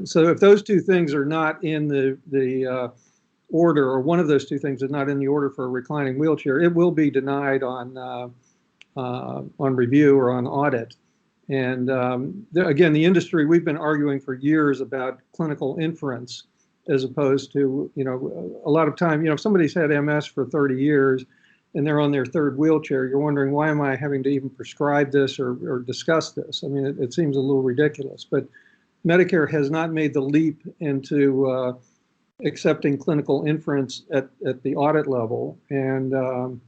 So if those two things are not in the order, or one of those two things is not in the order for a reclining wheelchair, it will be denied on review or on audit. And again, the industry, we've been arguing for years about clinical inference, as opposed to, a lot of time, if somebody's had MS for 30 years and they're on their third wheelchair, you're wondering, why am I having to even prescribe this or discuss this? I mean, it seems a little ridiculous, but Medicare has not made the leap into accepting clinical inference at the audit level. And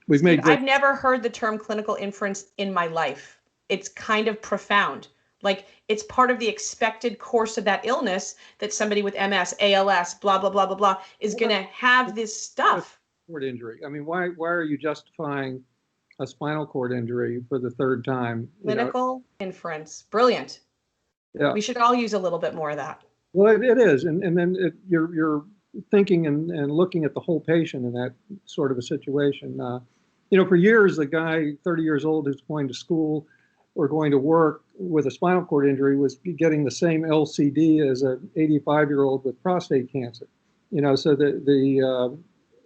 we've made... I've never heard the term clinical inference in my life. It's kind of profound. Like, it's part of the expected course of that illness that somebody with MS, ALS, blah, blah, blah, blah, blah, is going to have this stuff. Cord injury. I mean, why are you justifying a spinal cord injury for the third time? Clinical inference. Brilliant. Yeah. We should all use a little bit more of that. Well, it is. And then you're thinking and looking at the whole patient in that sort of a situation. For years, the guy, 30 years old, who's going to school or going to work with a spinal cord injury was getting the same LCD as an 85-year-old with prostate cancer. So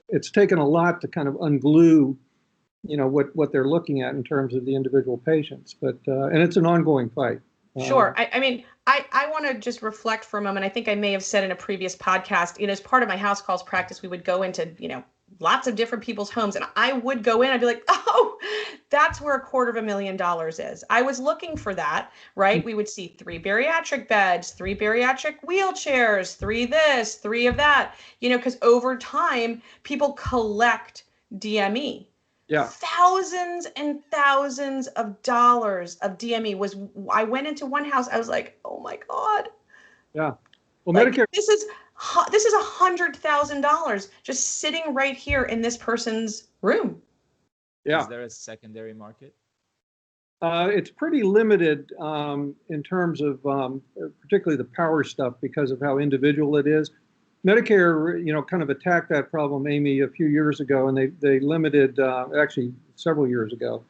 it's taken a lot to kind of unglue, what they're looking at in terms of the individual patients. But and it's an ongoing fight. Sure. I want to just reflect for a moment. I think I may have said in a previous podcast, as part of my house calls practice, we would go into, lots of different people's homes, and I would go in, I'd be like, oh, that's where $250,000 is. I was looking for that, right? We would see 3 bariatric beds, 3 bariatric wheelchairs, 3 this, 3 of that, because over time, people collect DME. Yeah. Thousands and thousands of dollars of DME I went into one house, I was like, oh my God. Yeah. Well, Medicare. This is $100,000 just sitting right here in this person's room. Yeah. Is there a secondary market? It's pretty limited in terms of particularly the power stuff because of how individual it is. Medicare, kind of attacked that problem, Amy, a few years ago, and they limited, actually several years ago,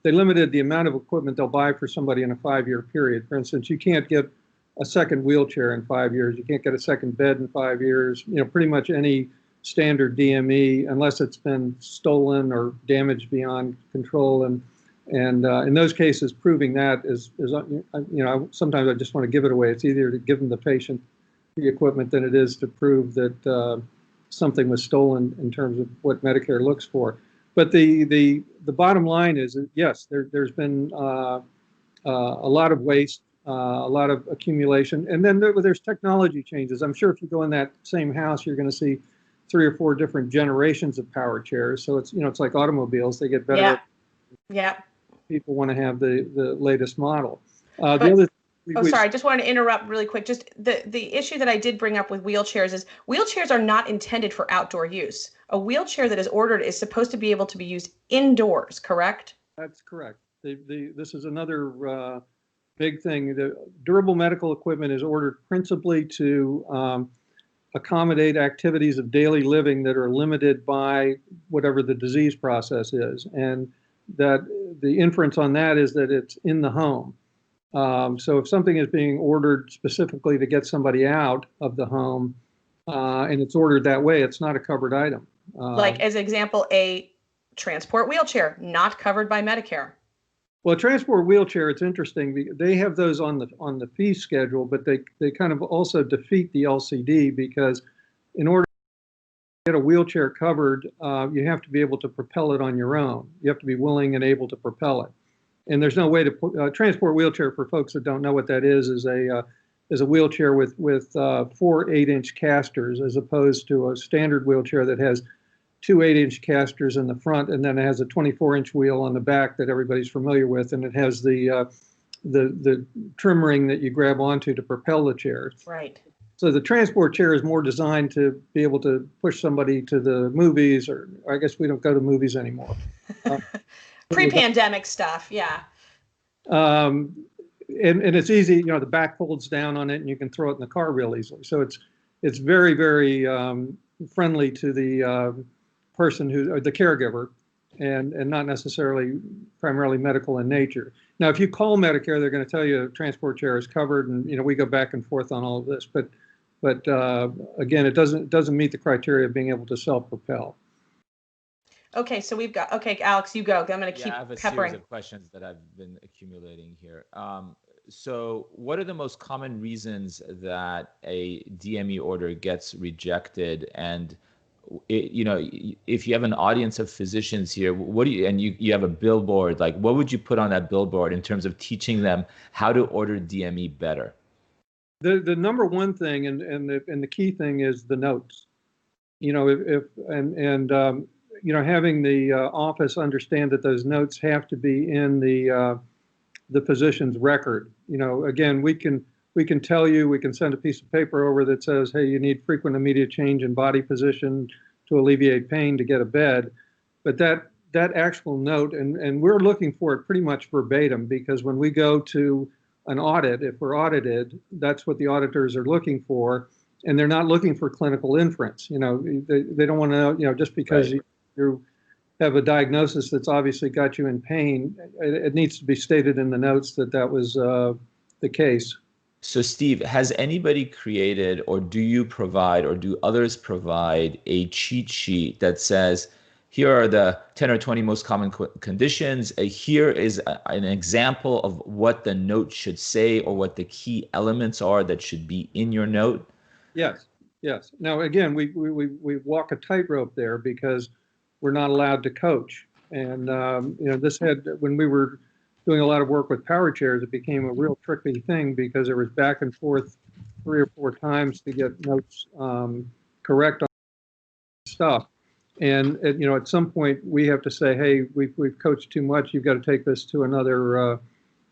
they limited the amount of equipment they'll buy for somebody in a 5-year period. For instance, you can't get a second wheelchair in 5 years. You can't get a second bed in 5 years. Pretty much any standard DME, unless it's been stolen or damaged beyond control. And in those cases, proving that is sometimes I just want to give it away. It's easier to give them the patient the equipment than it is to prove that something was stolen in terms of what Medicare looks for. But the bottom line is that, yes, there's been a lot of waste, a lot of accumulation, and then there's technology changes. I'm sure if you go in that same house, you're going to see 3 or 4 different generations of power chairs. So it's it's like automobiles; they get better. Yeah. People want to have the latest model. Sorry, I just wanted to interrupt really quick. Just the issue that I did bring up with wheelchairs is wheelchairs are not intended for outdoor use. A wheelchair that is ordered is supposed to be able to be used indoors, correct? That's correct. This is another big thing. The durable medical equipment is ordered principally to accommodate activities of daily living that are limited by whatever the disease process is. And that the inference on that is that it's in the home. So if something is being ordered specifically to get somebody out of the home and it's ordered that way, it's not a covered item. Like, as an example, a transport wheelchair, not covered by Medicare. Well, transport wheelchair, it's interesting. They have those on the fee schedule, but they kind of also defeat the LCD because in order to get a wheelchair covered, you have to be able to propel it on your own. You have to be willing and able to propel it. And there's no way to put transport wheelchair, for folks that don't know what that is a wheelchair with 4 8-inch casters, as opposed to a standard wheelchair that has 2 8-inch casters in the front, and then it has a 24-inch wheel on the back that everybody's familiar with, and it has the trim ring that you grab onto to propel the chair. Right. So the transport chair is more designed to be able to push somebody to the movies, or I guess we don't go to movies anymore. Pre-pandemic stuff, yeah. And it's easy, the back folds down on it, and you can throw it in the car real easily. So it's very, very friendly to the person or the caregiver, and not necessarily primarily medical in nature. Now, if you call Medicare, they're going to tell you a transport chair is covered, and we go back and forth on all of this. But again, it doesn't meet the criteria of being able to self-propel. Okay, so okay, Alex, you go. I'm going to keep I have a peppering. series of questions that I've been accumulating here. So what are the most common reasons that a DME order gets rejected? And if you have an audience of physicians here, you have a billboard, like what would you put on that billboard in terms of teaching them how to order DME better? The number one thing and the key thing is the notes. Having the office understand that those notes have to be in the physician's record. Again, we can tell you, we can send a piece of paper over that says, hey, you need frequent immediate change in body position to alleviate pain to get a bed. But that actual note, and we're looking for it pretty much verbatim, because when we go to an audit, if we're audited, that's what the auditors are looking for. And they're not looking for clinical inference. They don't want to know, just because right. you have a diagnosis that's obviously got you in pain, it needs to be stated in the notes that was the case. So Steve, has anybody created, or do you provide, or do others provide a cheat sheet that says, here are the 10 or 20 most common conditions. Here is an example of what the note should say, or what the key elements are that should be in your note? Yes. Now, again, we walk a tightrope there because we're not allowed to coach. And, when we were doing a lot of work with power chairs, it became a real tricky thing because there was back and forth 3 or 4 times to get notes correct on stuff. And, at some point we have to say, hey, we've coached too much. You've got to take this to another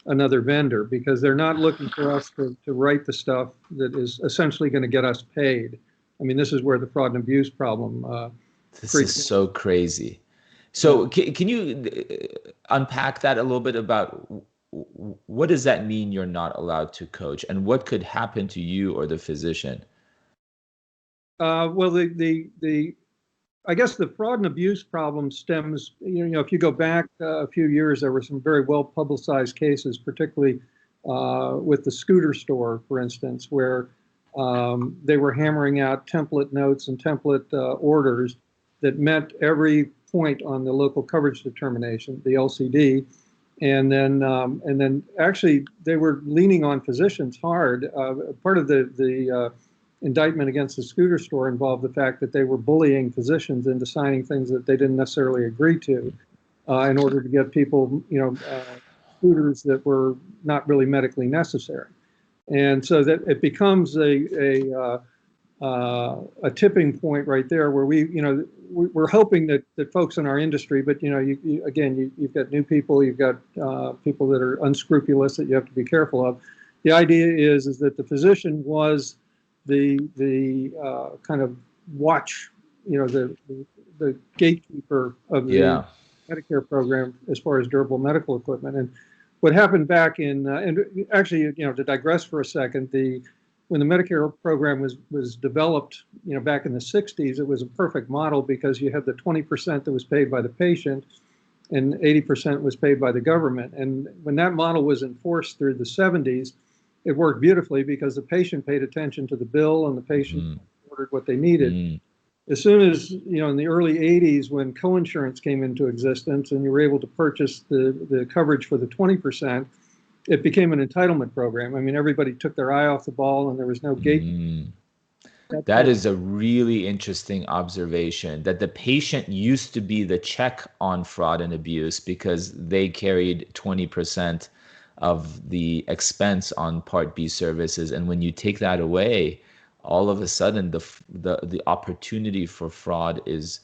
vendor, because they're not looking for us to write the stuff that is essentially going to get us paid. I mean, this is where the fraud and abuse problem. This is so crazy. So can you unpack that a little bit about what does that mean you're not allowed to coach, and what could happen to you or the physician? Well, I guess the fraud and abuse problem stems, if you go back a few years, there were some very well publicized cases, particularly with the scooter store, for instance, where they were hammering out template notes and template orders that met every point on the local coverage determination, the LCD, and then actually they were leaning on physicians hard. Part of the indictment against the scooter store involved the fact that they were bullying physicians into signing things that they didn't necessarily agree to in order to get people, scooters that were not really medically necessary. And so that it becomes a tipping point right there where we're hoping that folks in our industry, but you've got new people, you've got people that are unscrupulous that you have to be careful of. The idea is that the physician was the kind of watch, the gatekeeper of the Medicare program as far as durable medical equipment. And what happened back in, and actually, to digress for a second, when the Medicare program was developed, back in the 60s, it was a perfect model because you had the 20% that was paid by the patient and 80% was paid by the government. And when that model was enforced through the 70s, it worked beautifully because the patient paid attention to the bill and the patient ordered what they needed. As soon as, in the early 80s, when coinsurance came into existence and you were able to purchase the coverage for the 20%, it became an entitlement program. I mean, everybody took their eye off the ball and there was no gate. That is a really interesting observation, that the patient used to be the check on fraud and abuse because they carried 20% of the expense on Part B services. And when you take that away, all of a sudden the opportunity for fraud it's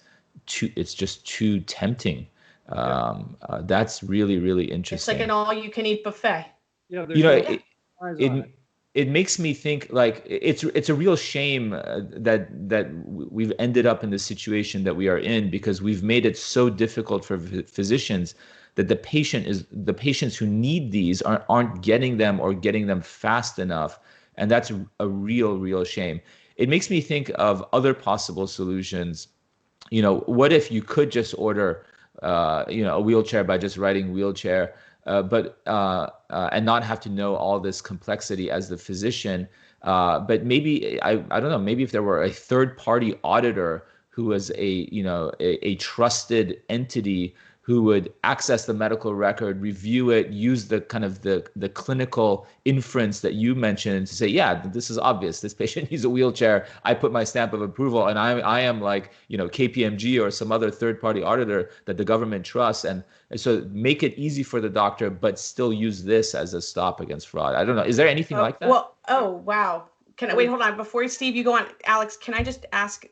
just too tempting. That's really, really interesting. It's like an all-you-can-eat buffet. Yeah, it makes me think, like, it's a real shame that we've ended up in the situation that we are in, because we've made it so difficult for physicians that the patients who need these aren't getting them, or getting them fast enough, and that's a real shame. It makes me think of other possible solutions. What if you could just order a wheelchair by just writing wheelchair, and not have to know all this complexity as the physician. But maybe, I don't know, maybe if there were a third-party auditor who was a trusted entity who would access the medical record, review it, use the kind of the clinical inference that you mentioned to say, yeah, this is obvious. This patient needs a wheelchair. I put my stamp of approval, and I am like, KPMG or some other third-party auditor that the government trusts. And so make it easy for the doctor, but still use this as a stop against fraud. I don't know. Is there anything like that? Well, wow. Wait, hold on. Before Steve, you go on, Alex, can I just ask,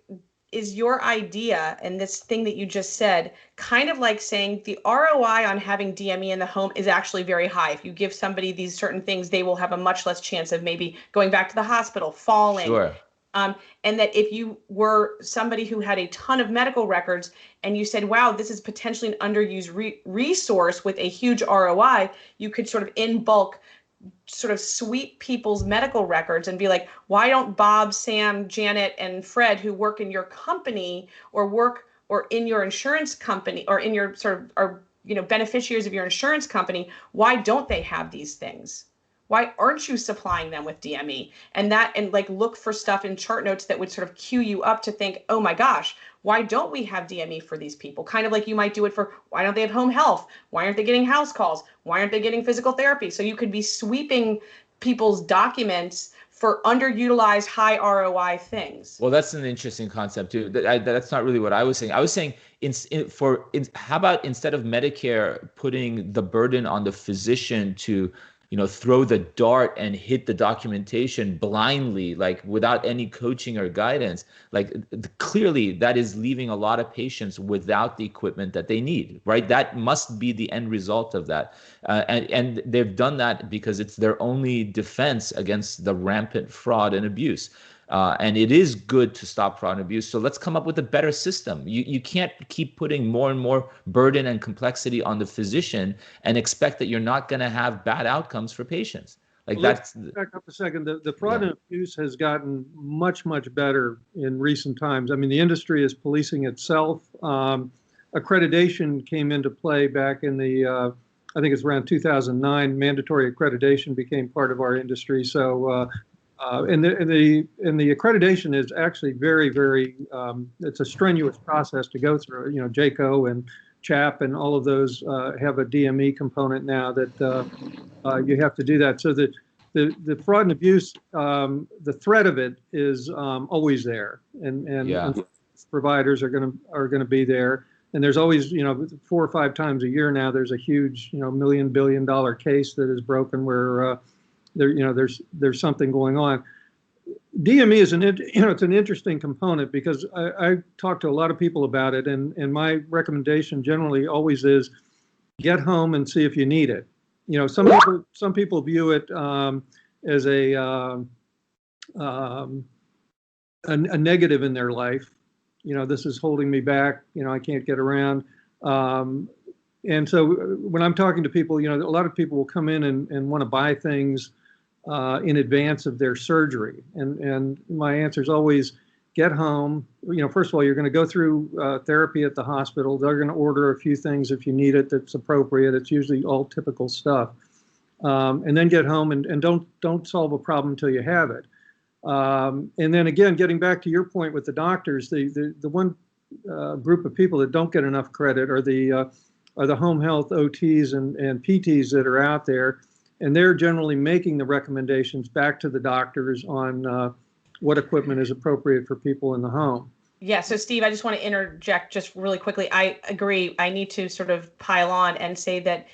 is your idea and this thing that you just said kind of like saying the ROI on having DME in the home is actually very high? If you give somebody these certain things, they will have a much less chance of maybe going back to the hospital, falling. Sure. And that if you were somebody who had a ton of medical records and you said, wow, this is potentially an underused resource with a huge ROI, you could sort of in bulk sort of sweep people's medical records and be like, why don't Bob, Sam, Janet, and Fred, who work in your company or in your insurance company, or in your sort of are beneficiaries of your insurance company, why don't they have these things? Why aren't you supplying them with DME? And like look for stuff in chart notes that would sort of cue you up to think, oh my gosh, why don't we have DME for these people? Kind of like you might do it for, why don't they have home health? Why aren't they getting house calls? Why aren't they getting physical therapy? So you could be sweeping people's documents for underutilized high ROI things. Well, that's an interesting concept too. That's not really what I was saying. I was saying, how about instead of Medicare putting the burden on the physician to throw the dart and hit the documentation blindly, like without any coaching or guidance, like clearly that is leaving a lot of patients without the equipment that they need, right? That must be the end result of that. And they've done that because it's their only defense against the rampant fraud and abuse. And it is good to stop fraud and abuse. So let's come up with a better system. You can't keep putting more and more burden and complexity on the physician and expect that you're not going to have bad outcomes for patients. Like let's back up a second. The fraud and abuse has gotten much better in recent times. I mean, the industry is policing itself. Accreditation came into play back in the, I think it's around 2009. Mandatory accreditation became part of our industry. So. And the accreditation is actually very, it's a strenuous process to go through. JACO and CHAP and all of those have a DME component now that you have to do that. So the fraud and abuse, the threat of it is always there, and providers are going to be there. And there's always 4 or 5 times a year now there's a huge $1 billion case that is broken where there's something going on. DME is it's an interesting component because I talk to a lot of people about it, and my recommendation generally always is get home and see if you need it. Some people view it as a negative in their life. This is holding me back. I can't get around. And so when I'm talking to people, a lot of people will come in and want to buy things in advance of their surgery. And my answer is always get home. First of all, you're going to go through therapy at the hospital. They're going to order a few things if you need it that's appropriate. It's usually all typical stuff. And then get home and don't solve a problem until you have it. And then again, getting back to your point with the doctors, the one group of people that don't get enough credit are the home health OTs and PTs that are out there, and they're generally making the recommendations back to the doctors on what equipment is appropriate for people in the home. Yeah, so Steve, I just want to interject just really quickly. I agree. I need to sort of pile on and say that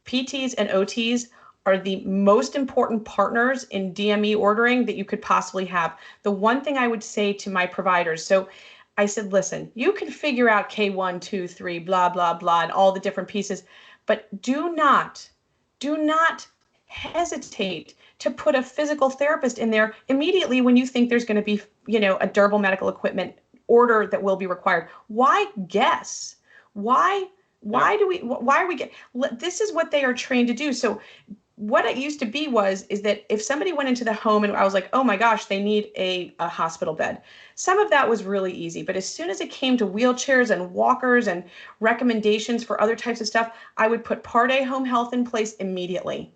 PTs and OTs are the most important partners in DME ordering that you could possibly have. The one thing I would say to my providers, so I said, listen, you can figure out K1, 2, 3, blah, blah, blah, and all the different pieces, but do not hesitate to put a physical therapist in there immediately when you think there's going to be, a durable medical equipment order that will be required. Why guess? Why are we this is what they are trained to do. So what it used to be is that if somebody went into the home and I was like, oh my gosh, they need a hospital bed. Some of that was really easy. But as soon as it came to wheelchairs and walkers and recommendations for other types of stuff, I would put Part A home health in place immediately.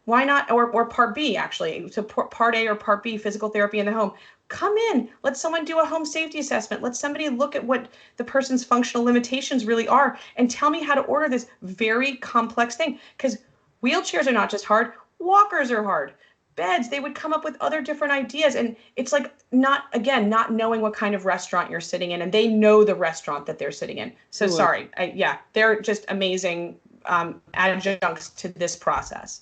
Why not? Or Part B, actually. So Part A or Part B, physical therapy in the home. Come in, let someone do a home safety assessment. Let somebody look at what the person's functional limitations really are and tell me how to order this very complex thing. Because wheelchairs are not just hard, walkers are hard. Beds, they would come up with other different ideas. And it's like not knowing what kind of restaurant you're sitting in. And they know the restaurant that they're sitting in. So sorry, they're just amazing adjuncts to this process.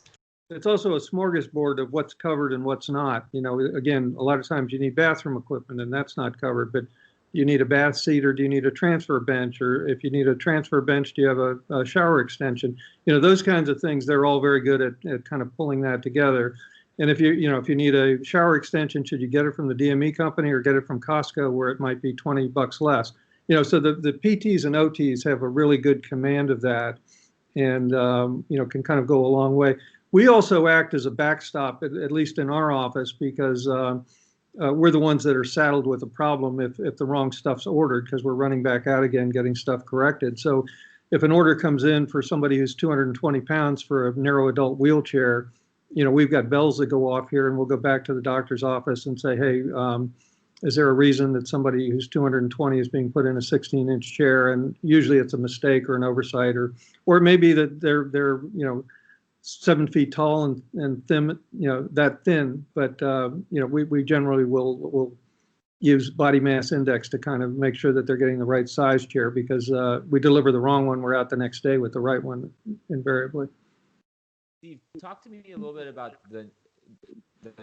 It's also a smorgasbord of what's covered and what's not. Again, a lot of times you need bathroom equipment and that's not covered, but you need a bath seat, or do you need a transfer bench? Or if you need a transfer bench, do you have a shower extension? Those kinds of things, they're all very good at kind of pulling that together. And if if you need a shower extension, should you get it from the Dme Company or get it from Costco where it might be $20 less? So the PTs and OTs have a really good command of that and, can kind of go a long way. We also act as a backstop, at least in our office, because we're the ones that are saddled with a problem if the wrong stuff's ordered, because we're running back out again, getting stuff corrected. So if an order comes in for somebody who's 220 pounds for a narrow adult wheelchair, we've got bells that go off here, and we'll go back to the doctor's office and say, hey, is there a reason that somebody who's 220 is being put in a 16-inch chair? And usually it's a mistake or an oversight, or it may be that they're 7 feet tall and thin, that thin, but we generally will use body mass index to kind of make sure that they're getting the right size chair, because we deliver the wrong one, we're out the next day with the right one invariably. Steve, talk to me a little bit about the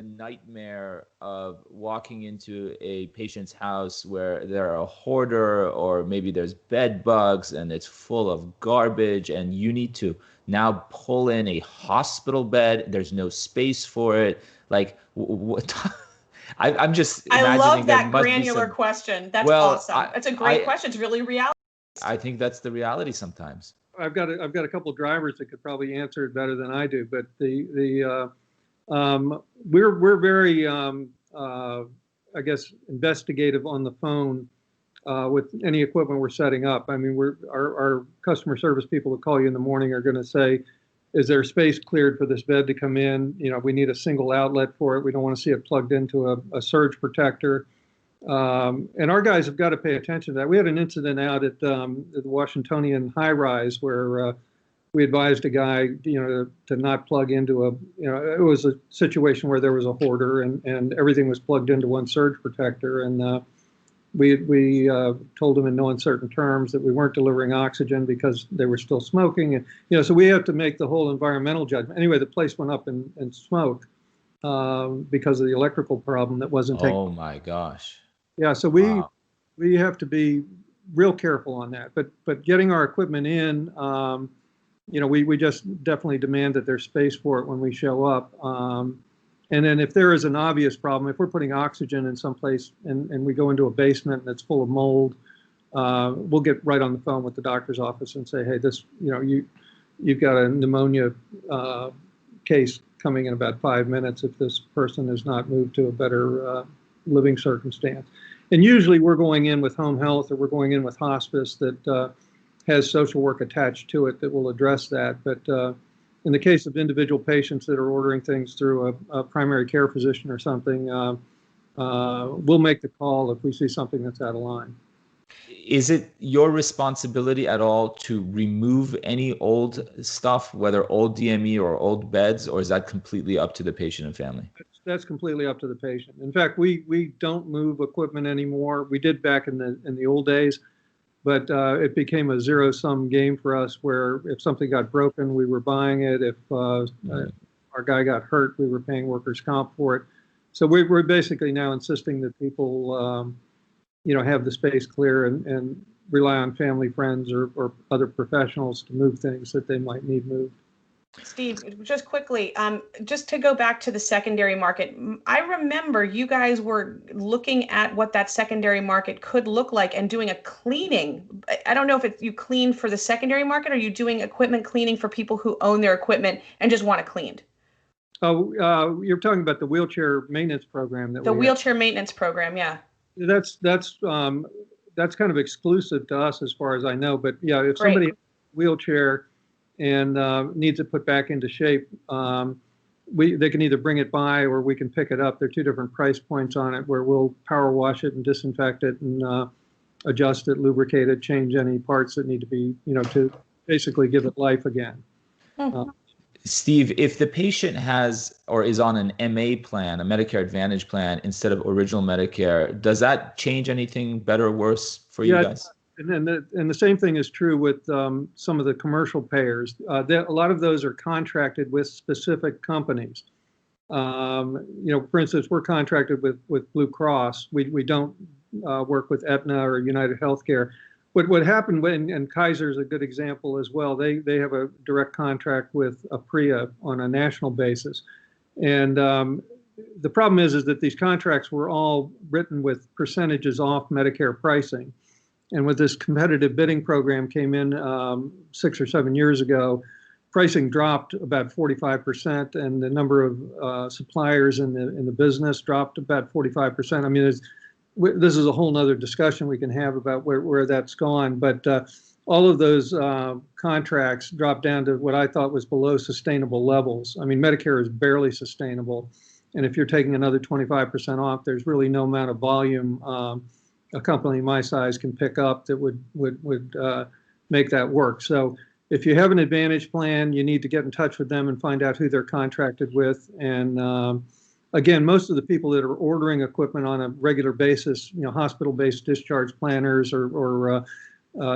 nightmare of walking into a patient's house where they're a hoarder, or maybe there's bed bugs and it's full of garbage, and you need to now pull in a hospital bed. There's no space for it. Like, what? I'm just I love that granular question. That's awesome. That's a great question. It's really reality. I think that's the reality sometimes. I've got a couple of drivers that could probably answer it better than I do, but we're very I guess investigative on the phone with any equipment we're setting up. I mean, our customer service people that call you in the morning are going to say, is there space cleared for this bed to come in? We need a single outlet for it. We don't want to see it plugged into a surge protector. And our guys have got to pay attention to that. We had an incident out at the Washingtonian high rise where we advised a guy, to not plug into it was a situation where there was a hoarder and everything was plugged into one surge protector. And we told him in no uncertain terms that we weren't delivering oxygen because they were still smoking. And, so we have to make the whole environmental judgment. Anyway, the place went up in smoke because of the electrical problem that wasn't taken. Oh my gosh. Yeah, so we have to be real careful on that. But getting our equipment in, we just definitely demand that there's space for it when we show up. And then if there is an obvious problem, if we're putting oxygen in some place and we go into a basement that's full of mold, we'll get right on the phone with the doctor's office and say, hey, this, you've got a pneumonia case coming in about 5 minutes if this person is not moved to a better living circumstance. And usually we're going in with home health, or we're going in with hospice that has social work attached to it that will address that. But in the case of individual patients that are ordering things through a primary care physician or something, we'll make the call if we see something that's out of line. Is it your responsibility at all to remove any old stuff, whether old DME or old beds, or is that completely up to the patient and family? That's completely up to the patient. In fact, we don't move equipment anymore. We did back in the old days, but it became a zero-sum game for us where if something got broken, we were buying it. If our guy got hurt, we were paying workers' comp for it. So we're basically now insisting that people have the space clear and rely on family, friends, or other professionals to move things that they might need moved. Steve, just quickly, just to go back to the secondary market, I remember you guys were looking at what that secondary market could look like and doing a cleaning. I don't know if you clean for the secondary market, or are you doing equipment cleaning for people who own their equipment and just want it cleaned? Oh, you're talking about the wheelchair maintenance program that the wheelchair maintenance program, yeah. That's kind of exclusive to us as far as I know. But yeah, if Great. somebody has a wheelchair and needs it put back into shape, they can either bring it by or we can pick it up. There are two different price points on it where we'll power wash it and disinfect it and adjust it, lubricate it, change any parts that need to be, to basically give it life again. Steve, if the patient has or is on an MA plan, a Medicare Advantage plan, instead of original Medicare, does that change anything better or worse for you guys? And the same thing is true with some of the commercial payers. A lot of those are contracted with specific companies. For instance, we're contracted with Blue Cross. We don't work with Aetna or United Healthcare. What happened and Kaiser's a good example as well. They have a direct contract with Apria on a national basis, and the problem is that these contracts were all written with percentages off Medicare pricing. And with this competitive bidding program came in 6 or 7 years ago, pricing dropped about 45%, and the number of suppliers in the business dropped about 45%. I mean, this is a whole nother discussion we can have about where that's gone. But all of those contracts dropped down to what I thought was below sustainable levels. I mean, Medicare is barely sustainable. And if you're taking another 25% off, there's really no amount of volume a company my size can pick up that would make that work. So if you have an Advantage plan, you need to get in touch with them and find out who they're contracted with. And again, most of the people that are ordering equipment on a regular basis, hospital-based discharge planners or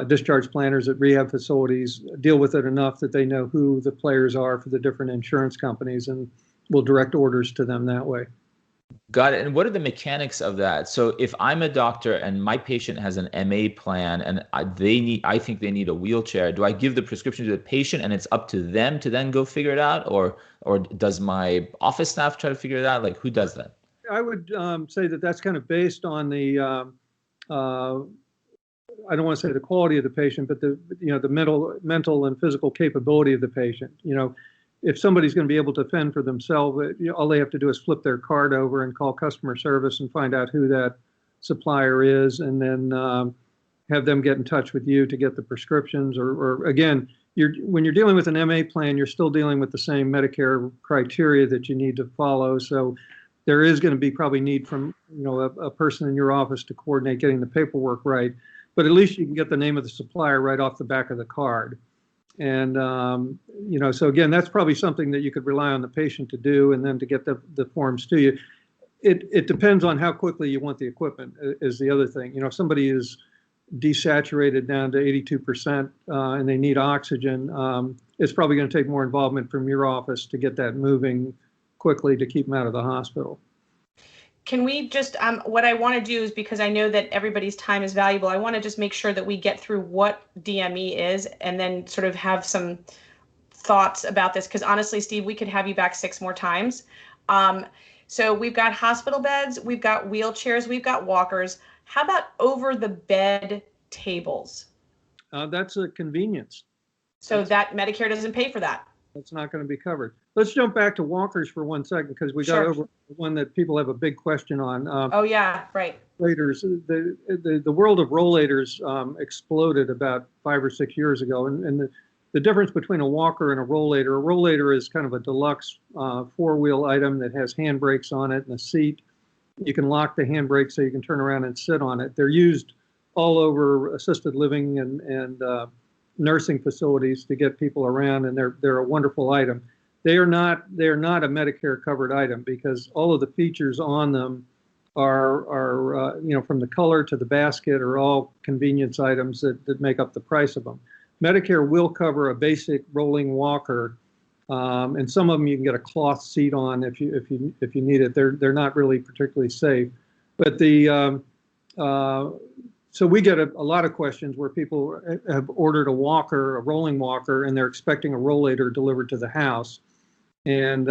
discharge planners at rehab facilities, deal with it enough that they know who the players are for the different insurance companies, and will direct orders to them that way. Got it. And what are the mechanics of that? So if I'm a doctor and my patient has an MA plan and I think they need a wheelchair, do I give the prescription to the patient and it's up to them to then go figure it out? Or does my office staff try to figure it out? Like, who does that? I would say that's kind of based on the, I don't want to say the quality of the patient, but the mental and physical capability of the patient. If somebody's going to be able to fend for themselves, all they have to do is flip their card over and call customer service and find out who that supplier is, and then have them get in touch with you to get the prescriptions. Or again, when you're dealing with an MA plan, you're still dealing with the same Medicare criteria that you need to follow. So there is going to be probably need from a person in your office to coordinate getting the paperwork right. But at least you can get the name of the supplier right off the back of the card. And, so again, that's probably something that you could rely on the patient to do, and then to get the forms to you. It depends on how quickly you want the equipment is the other thing. If somebody is desaturated down to 82% and they need oxygen, it's probably going to take more involvement from your office to get that moving quickly to keep them out of the hospital. Can we just, what I want to do is, because I know that everybody's time is valuable, I want to just make sure that we get through what DME is and then sort of have some thoughts about this. Because honestly, Steve, we could have you back 6 more times. So we've got hospital beds, we've got wheelchairs, we've got walkers. How about over the bed tables? That's a convenience. So that Medicare doesn't pay for that. That's not going to be covered. Let's jump back to walkers for 1 second, because we got over one that people have a big question on. Oh yeah, right. Rollators. The world of rollators exploded about 5 or 6 years ago, and the the difference between a walker and a rollator. A rollator is kind of a deluxe four-wheel item that has handbrakes on it and a seat. You can lock the handbrake so you can turn around and sit on it. They're used all over assisted living and nursing facilities to get people around, and they're a wonderful item. They're not a Medicare covered item because all of the features on them are from the color to the basket are all convenience items that make up the price of them. Medicare will cover a basic rolling walker, and some of them you can get a cloth seat on if you need it. They're not really particularly safe, but so we get a lot of questions where people have ordered a walker, a rolling walker, and they're expecting a rollator delivered to the house. And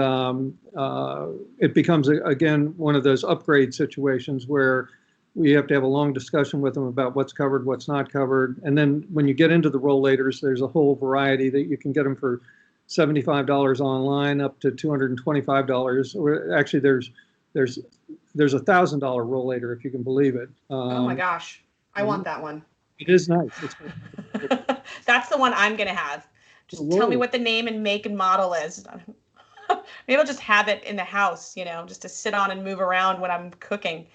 it becomes, again, one of those upgrade situations where we have to have a long discussion with them about what's covered, what's not covered. And then when you get into the rollators, there's a whole variety that you can get them for $75 online up to $225. Or actually, there's $1,000 rollator, if you can believe it. Oh my gosh, I want that one. It is nice. That's the one I'm going to have. Just tell me what the name and make and model is. Maybe I'll just have it in the house, just to sit on and move around when I'm cooking.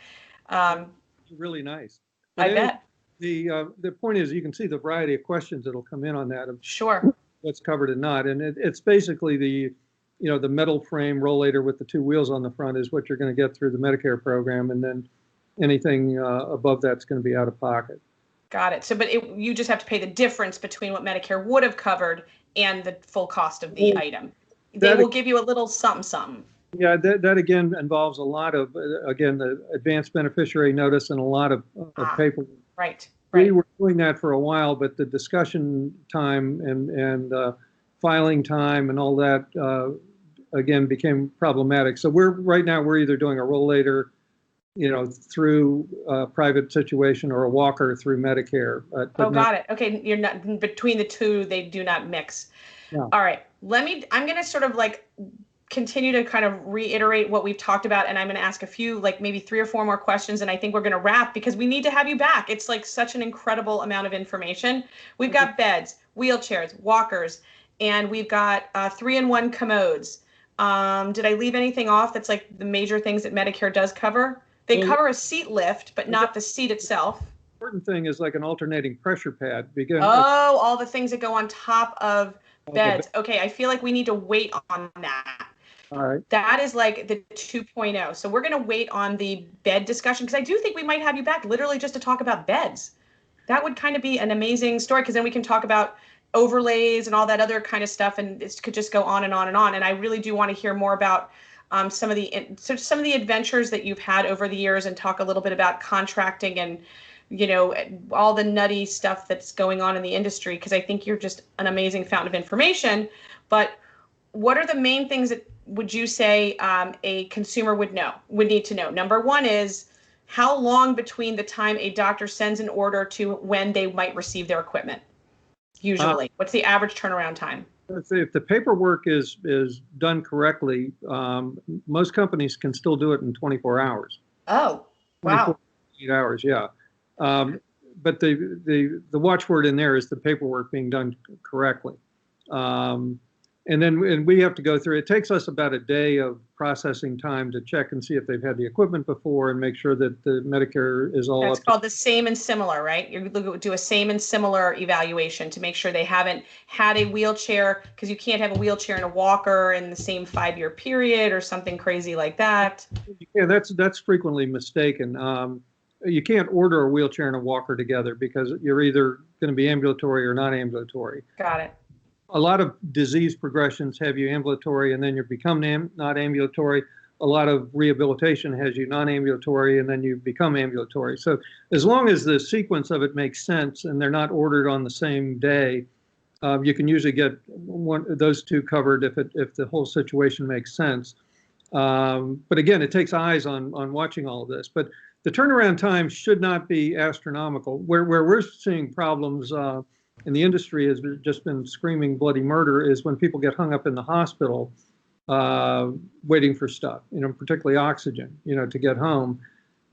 Really nice. I bet. The point is, you can see the variety of questions that'll come in on that. Sure. What's covered and not, and it's basically the metal frame rollator with the two wheels on the front is what you're going to get through the Medicare program, and then anything above that's going to be out of pocket. Got it. So, but you just have to pay the difference between what Medicare would have covered and the full cost of the item. They will give you a little something. Yeah, that again involves a lot of, the advanced beneficiary notice and a lot of paperwork. Right. We were doing that for a while, but the discussion time and filing time and all that, again, became problematic. So right now we're either doing a rollator, through a private situation or a walker through Medicare. Got it. Okay, you're not between the two; they do not mix. Yeah. All right, I'm going to sort of continue to kind of reiterate what we've talked about, and I'm going to ask a few, maybe 3 or 4 more questions, and I think we're going to wrap because we need to have you back. It's such an incredible amount of information. We've got beds, wheelchairs, walkers, and we've got 3-in-1 commodes. Did I leave anything off that's the major things that Medicare does cover? They cover a seat lift, but not the seat itself. The important thing is an alternating pressure pad. All the things that go on top of beds. Okay, I feel like we need to wait on that. All right. That is the 2.0. So we're going to wait on the bed discussion because I do think we might have you back literally just to talk about beds. That would kind of be an amazing story because then we can talk about overlays and all that other kind of stuff, and it could just go on and on and on. And I really do want to hear more about some of the adventures that you've had over the years and talk a little bit about contracting and all the nutty stuff that's going on in the industry, because I think you're just an amazing fountain of information. But what are the main things that would you say a consumer would need to know? Number one is how long between the time a doctor sends an order to when they might receive their equipment? Usually, what's the average turnaround time? If the paperwork is done correctly, most companies can still do it in 24 hours. Oh, wow. 8 hours, yeah. But the watchword in there is the paperwork being done correctly. And we have to go through, it takes us about a day of processing time to check and see if they've had the equipment before and make sure that the Medicare is all That's called the same and similar, right? You do a same and similar evaluation to make sure they haven't had a wheelchair, because you can't have a wheelchair and a walker in the same 5-year period or something crazy like that. Yeah, that's frequently mistaken. You can't order a wheelchair and a walker together because you're either going to be ambulatory or not ambulatory. Got it. A lot of disease progressions have you ambulatory and then you become not ambulatory. A lot of rehabilitation has you non-ambulatory and then you become ambulatory. So as long as the sequence of it makes sense and they're not ordered on the same day, you can usually get those two covered if the whole situation makes sense. But again, it takes eyes on watching all of this. But the turnaround time should not be astronomical. Where we're seeing problems in the industry has just been screaming bloody murder is when people get hung up in the hospital waiting for stuff, particularly oxygen, to get home.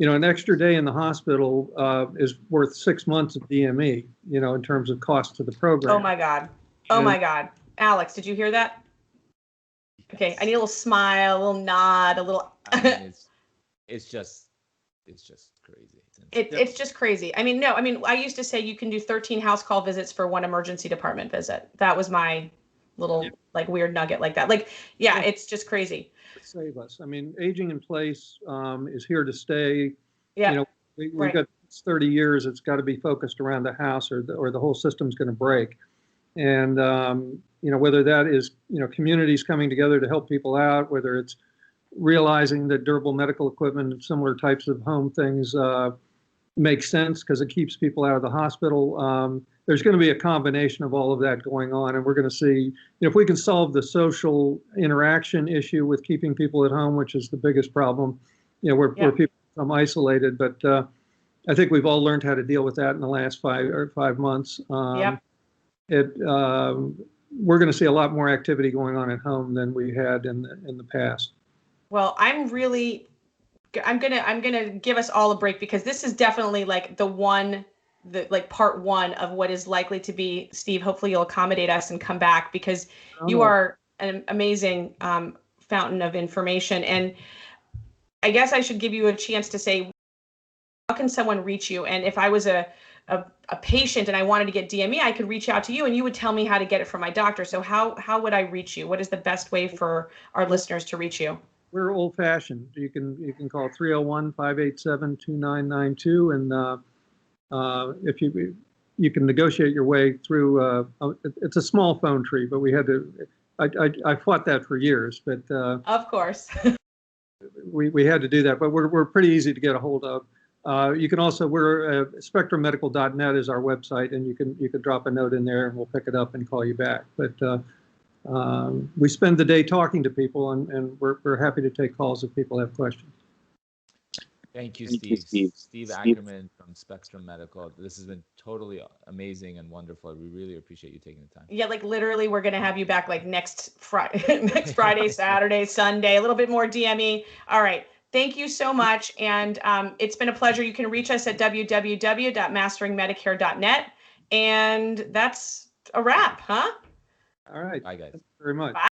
An extra day in the hospital is worth 6 months of DME, in terms of cost to the program. Oh my God. Oh my God. Alex, did you hear that? Okay, I need a little smile, a little nod, a little. I mean, it's just crazy. It's just crazy. I mean, no, I mean, I used to say you can do 13 house call visits for one emergency department visit. That was my little like weird nugget like that. Like, yeah, it's just crazy. Save us. I mean, aging in place is here to stay. Yeah. You know, we've got 30 years. It's got to be focused around the house, or the whole system's going to break. And you know, whether that is, you know, communities coming together to help people out, whether it's realizing that durable medical equipment and similar types of home things make sense because it keeps people out of the hospital. There's going to be a combination of all of that going on, and we're going to see, you know, if we can solve the social interaction issue with keeping people at home, which is the biggest problem, you know, where people become isolated. But I think we've all learned how to deal with that in the last 5 months. We're going to see a lot more activity going on at home than we had in the past. Well, I'm gonna give us all a break, because this is definitely like like part one of what is likely to be. Steve, hopefully you'll accommodate us and come back, because you are an amazing fountain of information. And I guess I should give you a chance to say, how can someone reach you? And if I was a patient and I wanted to get DME, I could reach out to you and you would tell me how to get it from my doctor. So how would I reach you? What is the best way for our listeners to reach you? We're old fashioned. You can call 301-587-2992. And if you can negotiate your way through, it's a small phone tree, but we had to, I fought that for years, but of course we had to do that, but we're pretty easy to get a hold of. You can also, spectrummedical.net is our website, and you can drop a note in there and we'll pick it up and call you back. But we spend the day talking to people, and we're happy to take calls if people have questions. Thank you, Steve. Steve Ackerman from Spectrum Medical. This has been totally amazing and wonderful. We really appreciate you taking the time. Yeah, like literally, we're gonna have you back like next Friday, Saturday, Sunday, a little bit more DME. All right. Thank you so much. And it's been a pleasure. You can reach us at www.masteringmedicare.net. And that's a wrap, huh? All right. Bye, guys. Thank you very much. Bye.